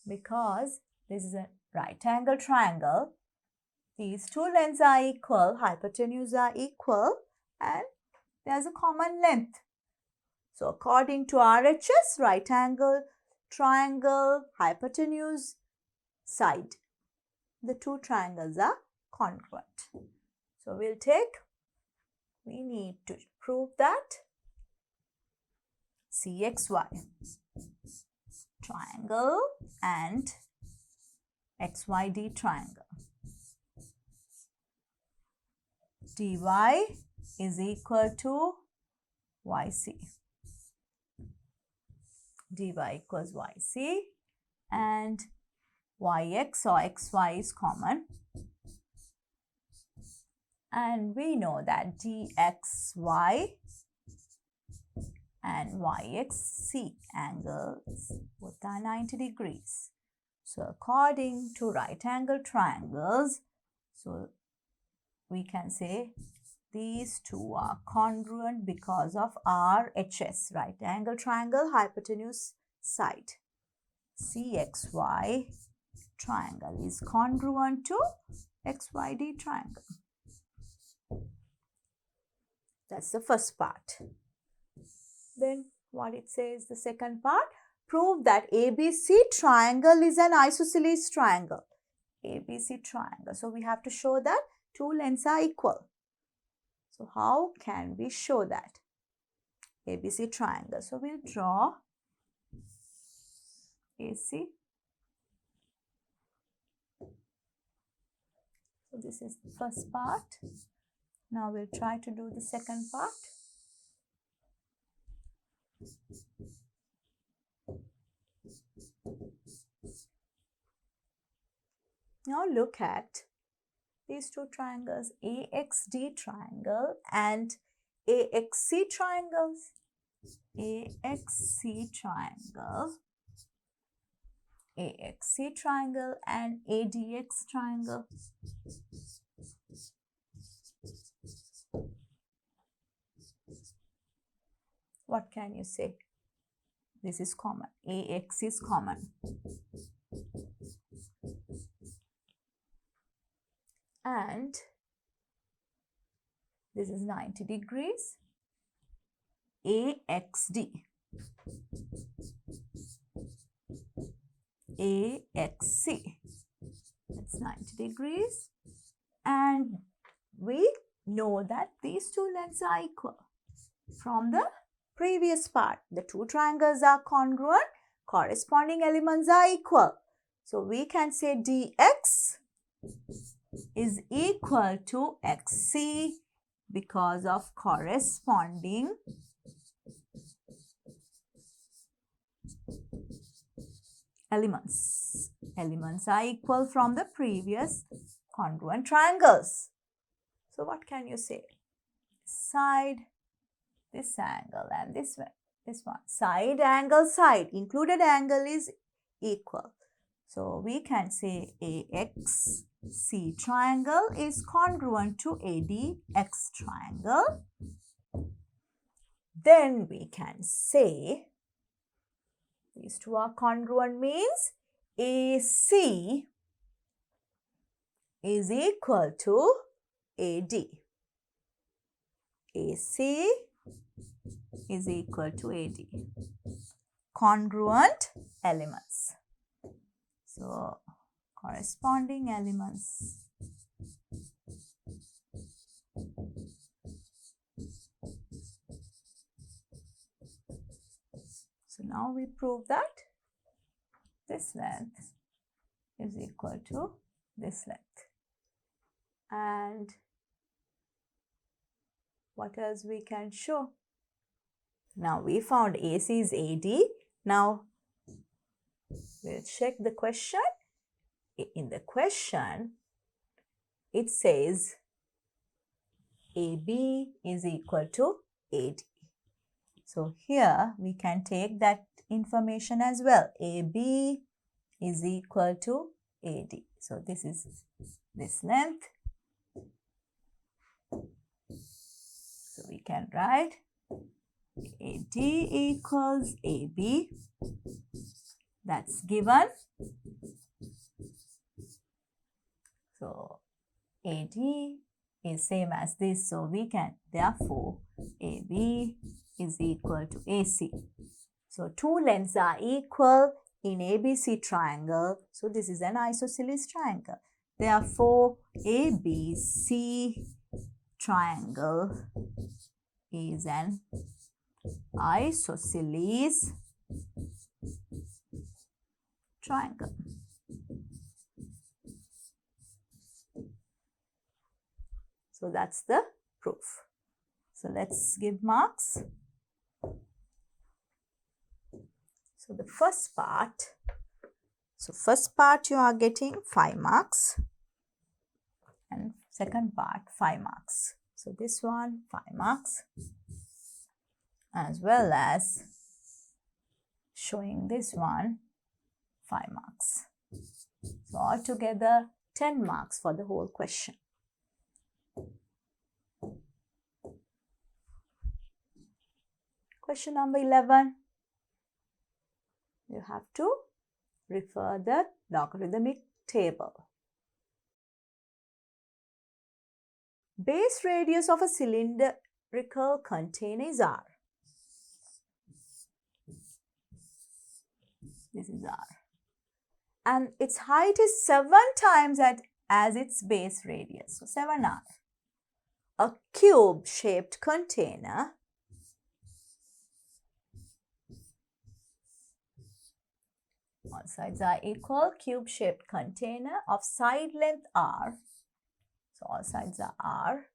[SPEAKER 1] Because this is a right angle triangle. These two lengths are equal, hypotenuse are equal, and there's a common length. So according to RHS, right angle triangle, hypotenuse side. The two triangles are congruent. So we need to prove that CXY triangle and XYD triangle. DY is equal to YC. DY equals YC and YX or XY is common. And we know that DXY and YXC angles both are 90 degrees. So according to right angle triangles, so we can say these two are congruent because of RHS, right angle triangle hypotenuse side. CXY triangle is congruent to XYD triangle. That's the first part. Then what it says, the second part, prove that ABC triangle is an isosceles triangle. ABC triangle. So we have to show that two lengths are equal. So how can we show that? ABC triangle. So we'll draw AC. So this is the first part. Now we'll try to do the second part. Now look at these two triangles, AXD triangle and AXC triangles. AXC triangle, AXC triangle and ADX triangle. What can you say? This is common. AX is common. And this is 90 degrees. AXD. AXC. That's 90 degrees. And we know that these two lengths are equal. From the previous part, the two triangles are congruent, corresponding elements are equal. So we can say DX is equal to XC because of corresponding elements. Elements are equal from the previous congruent triangles. So what can you say? Side, this angle and this one. Side, angle, side. Included angle is equal. So we can say AXC triangle is congruent to ADX triangle. Then we can say these two are congruent means AC is equal to AD. AC is equal to AD. Congruent elements. So, corresponding elements. So, now we prove that this length is equal to this length. And what else we can show? Now, we found AC is AD. Now, we'll check the question. In the question, it says AB is equal to AD. So here we can take that information as well. AB is equal to AD. So this is this length. So we can write AD equals AB. That's given. So AD is same as this. So we can, therefore, AB is equal to AC. So two lengths are equal. in ABC triangle. So this is an isosceles triangle. Therefore, ABC triangle is an isosceles triangle. So that's the proof. So let's give marks. So the first part you are getting 5 marks and second part 5 marks. So this one 5 marks as well as showing this one 5 marks. So altogether 10 marks for the whole question. Question number 11. You have to refer the logarithmic table. Base radius of a cylindrical container is R. This is R. And its height is 7 times as its base radius. So 7R. A cube-shaped container all sides are equal, cube-shaped container of side length R, so all sides are R,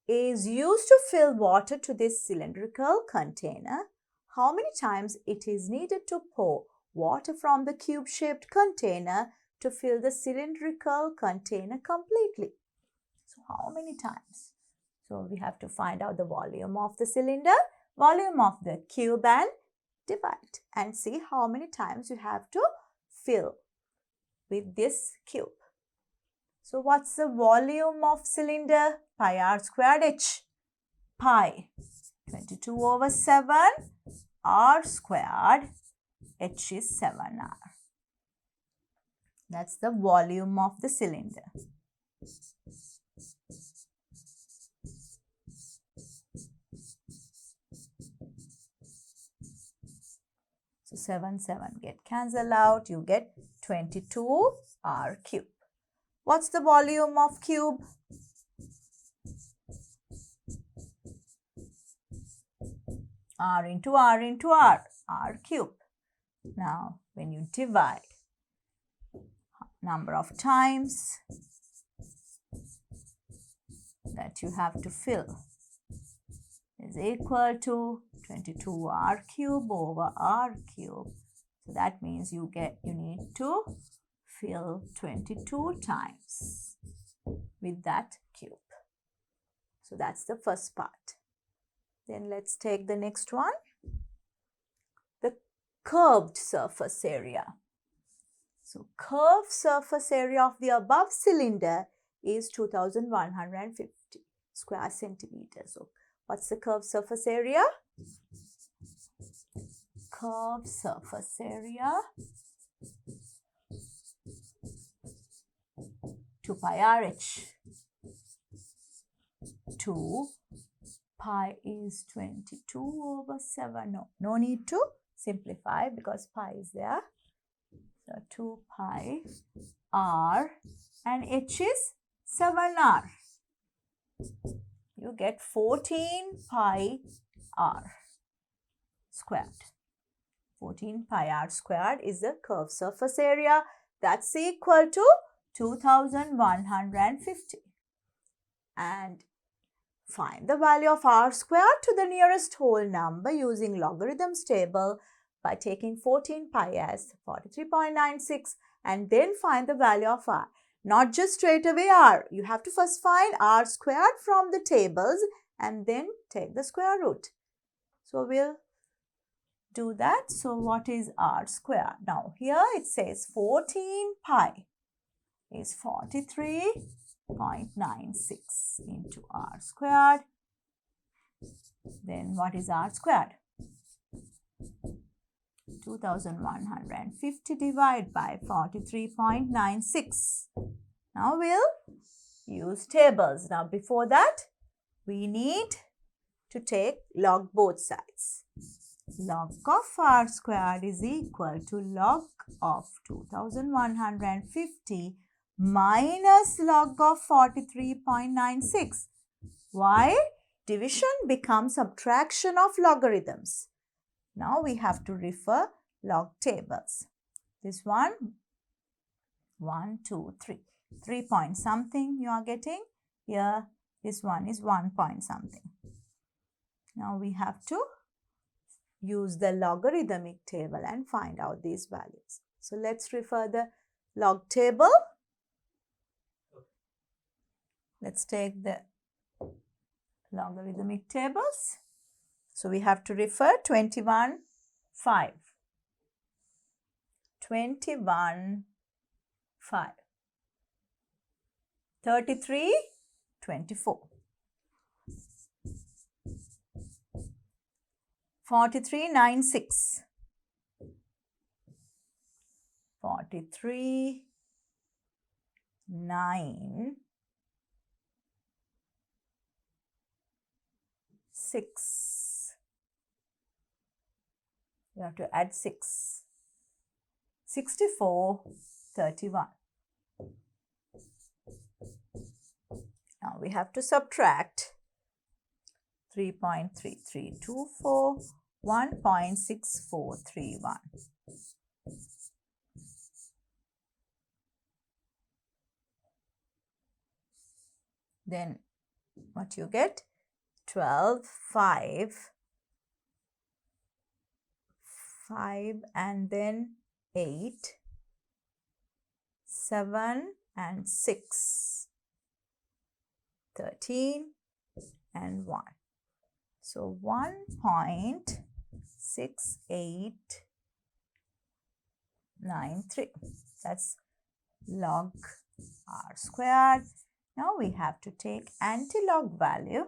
[SPEAKER 1] is used to fill water to this cylindrical container. How many times it is needed to pour water from the cube-shaped container to fill the cylindrical container completely? So how many times? So we have to find out the volume of the cylinder, volume of the cube, and divide and see how many times you have to fill with this cube. So what's the volume of cylinder? Pi r squared h. Pi 22 over 7 r squared, h is 7r. That's the volume of the cylinder. So 7 get cancelled out. You get 22 r cube. What's the volume of cube? R into R into R, R cube. Now, when you divide, number of times that you have to fill is equal to 22r cube over r cube. So that means you need to fill 22 times with that cube. So that's the first part. Then let's take the next one. The curved surface area. So curved surface area of the above cylinder is 2150 square centimeters. So what's the curved surface area? Curved surface area 2 pi RH. 2 pi is 22 over 7. No need to simplify because pi is there. So 2 pi r and h is 7r. You get 14 pi r squared. 14 pi r squared is the curved surface area. That's equal to 2150. And find the value of r squared to the nearest whole number using logarithms table by taking 14 pi as 43.96 and then find the value of r. Not just straight away r. You have to first find r squared from the tables and then take the square root. So we'll do that. So what is r squared? Now here it says 14 pi is 43.96 into r squared. Then what is r squared? 2150 divided by 43.96. Now we'll use tables. Now before that, we need to take log both sides. log of r squared is equal to log of 2150 minus log of 43.96. Why? Division becomes subtraction of logarithms. Now we have to refer log tables. This one, 1, 2, 3. 3 point something you are getting. Here, this one is 1 point something. Now we have to use the logarithmic table and find out these values. So let's refer the log table. Let's take the logarithmic tables. So we have to refer 21, 5. 21, 5. 33, 24. 43, 9, 6. 43, 9, 6. You have to add 6. 64, 31. Now we have to subtract 3.3324, 1.6431. Then what you get? 12, 5, 5 and then 8, 7 and 6, 13 and 1. So 1.6893. That's log r squared. Now we have to take antilog value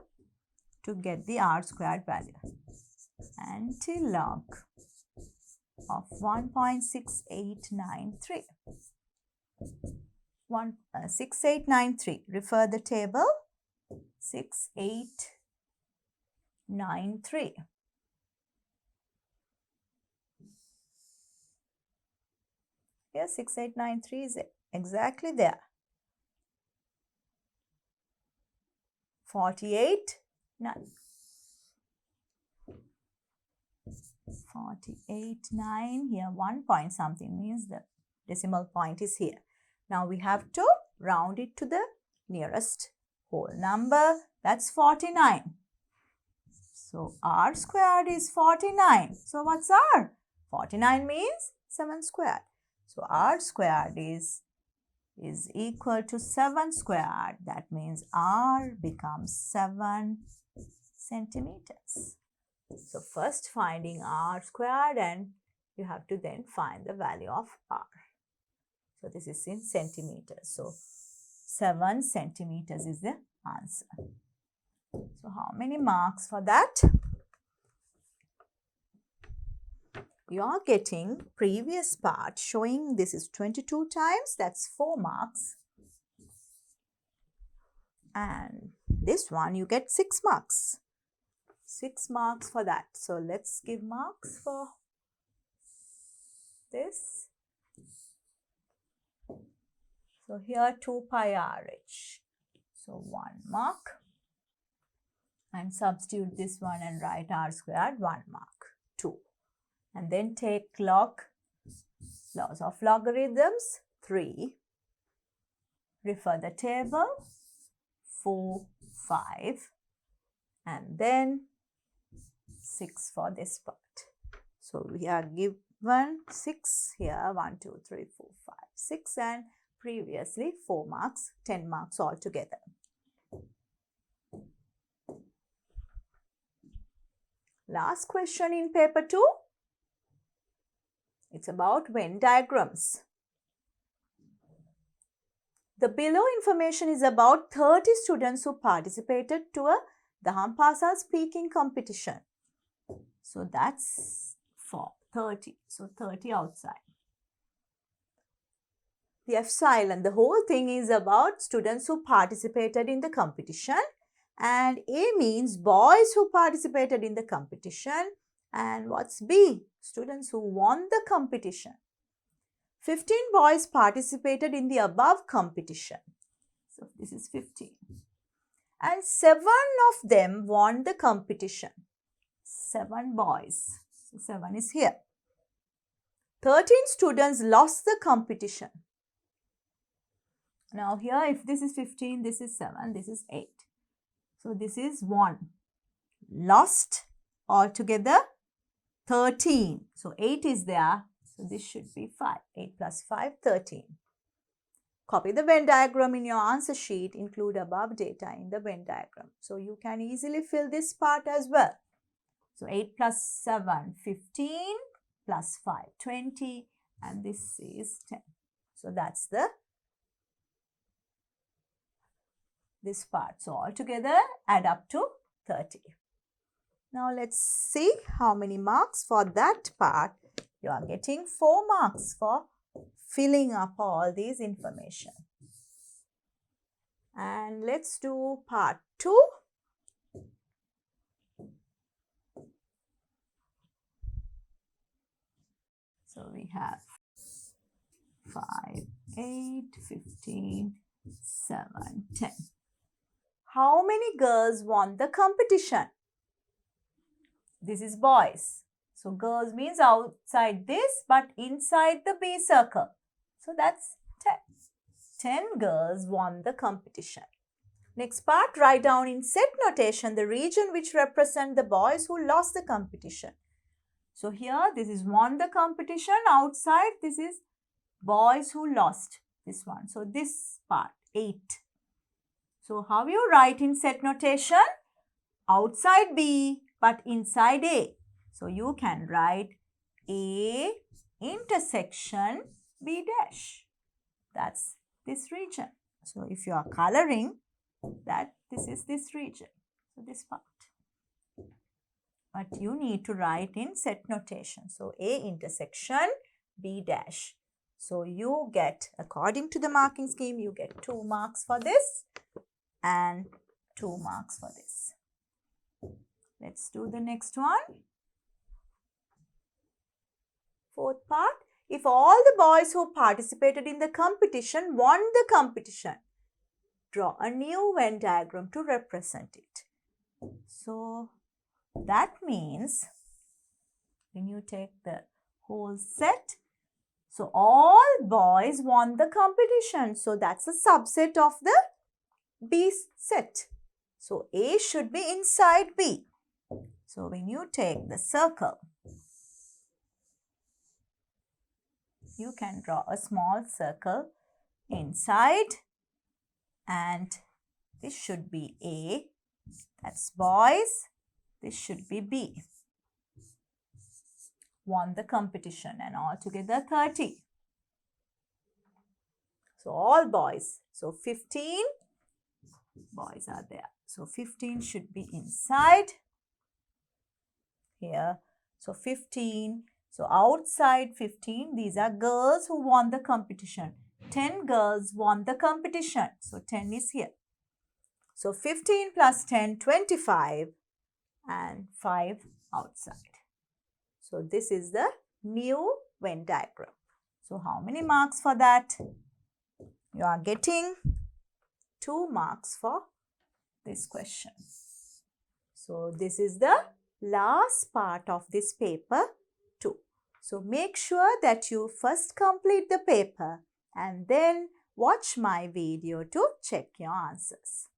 [SPEAKER 1] to get the r squared value. Antilog of 1.6893. 6893. Refer the table. 6893. Here 6893 is exactly there. 48, 9. 48, 9. Here 1 point something means the decimal point is here. Now we have to round it to the nearest whole number. That's 49. So r squared is 49. So what's r? 49 means 7 squared. So r squared is equal to 7 squared. That means r becomes 7 centimeters. So first finding r squared, and you have to then find the value of r. So this is in centimeters. So 7 centimeters is the answer. So how many marks for that? You are getting previous part showing this is 22 times, that's 4 marks. And this one you get 6 marks. 6 marks for that. So let's give marks for this. So here 2 pi RH. So 1 mark. And substitute this one and write r squared, 1 mark, 2. And then take laws of logarithms, 3. Refer the table, 4, 5. And then 6 for this part. So we are given 6 here, 1, 2, 3, 4, 5, 6, and previously 4 marks, 10 marks altogether. Last question in paper 2. It's about Venn diagrams. The below information is about 30 students who participated to a Dhammika speaking competition. So that's for 30. So 30 outside. The epsilon, the whole thing is about students who participated in the competition. And A means boys who participated in the competition. And what's B? Students who won the competition. 15 boys participated in the above competition. So this is 15. And 7 of them won the competition. 7 boys. So 7 is here. 13 students lost the competition. Now here, if this is 15, this is 7, this is 8. So this is 1. Lost altogether 13. So 8 is there. So this should be 5. 8 plus 5, 13. Copy the Venn diagram in your answer sheet. Include above data in the Venn diagram. So you can easily fill this part as well. So 8 plus 7, 15 plus 5, 20. And this is 10. So that's this part. So altogether add up to 30. Now let's see how many marks for that part. You are getting 4 marks for filling up all these information. And let's do part 2. So we have 5, 8, 15, 7, 10. How many girls won the competition? This is boys. So girls means outside this but inside the B circle. So that's 10. 10 girls won the competition. Next part, write down in set notation the region which represent the boys who lost the competition. So here this is won the competition. Outside this is boys who lost this one. So this part 8. So how you write in set notation? Outside B but inside A. So you can write A intersection B dash. That's this region. So if you are coloring that, this is this region. So this part. But you need to write in set notation. So A intersection B dash. So you get, according to the marking scheme, you get 2 marks for this and 2 marks for this. Let's do the next one. 4th part. If all the boys who participated in the competition won the competition, draw a new Venn diagram to represent it. So that means when you take the whole set, so all boys won the competition. So that's a subset of the B set. So A should be inside B. So when you take the circle, you can draw a small circle inside and this should be A. That's boys. This should be B. Won the competition and altogether 30. So all boys. So 15 boys are there. So 15 should be inside here. So 15. So outside 15, these are girls who won the competition. 10 girls won the competition. So 10 is here. So 15 plus 10, 25 and 5 outside. So this is the new Venn diagram. So how many marks for that? You are getting 2 marks for this question. So this is the last part of this paper 2. So make sure that you first complete the paper and then watch my video to check your answers.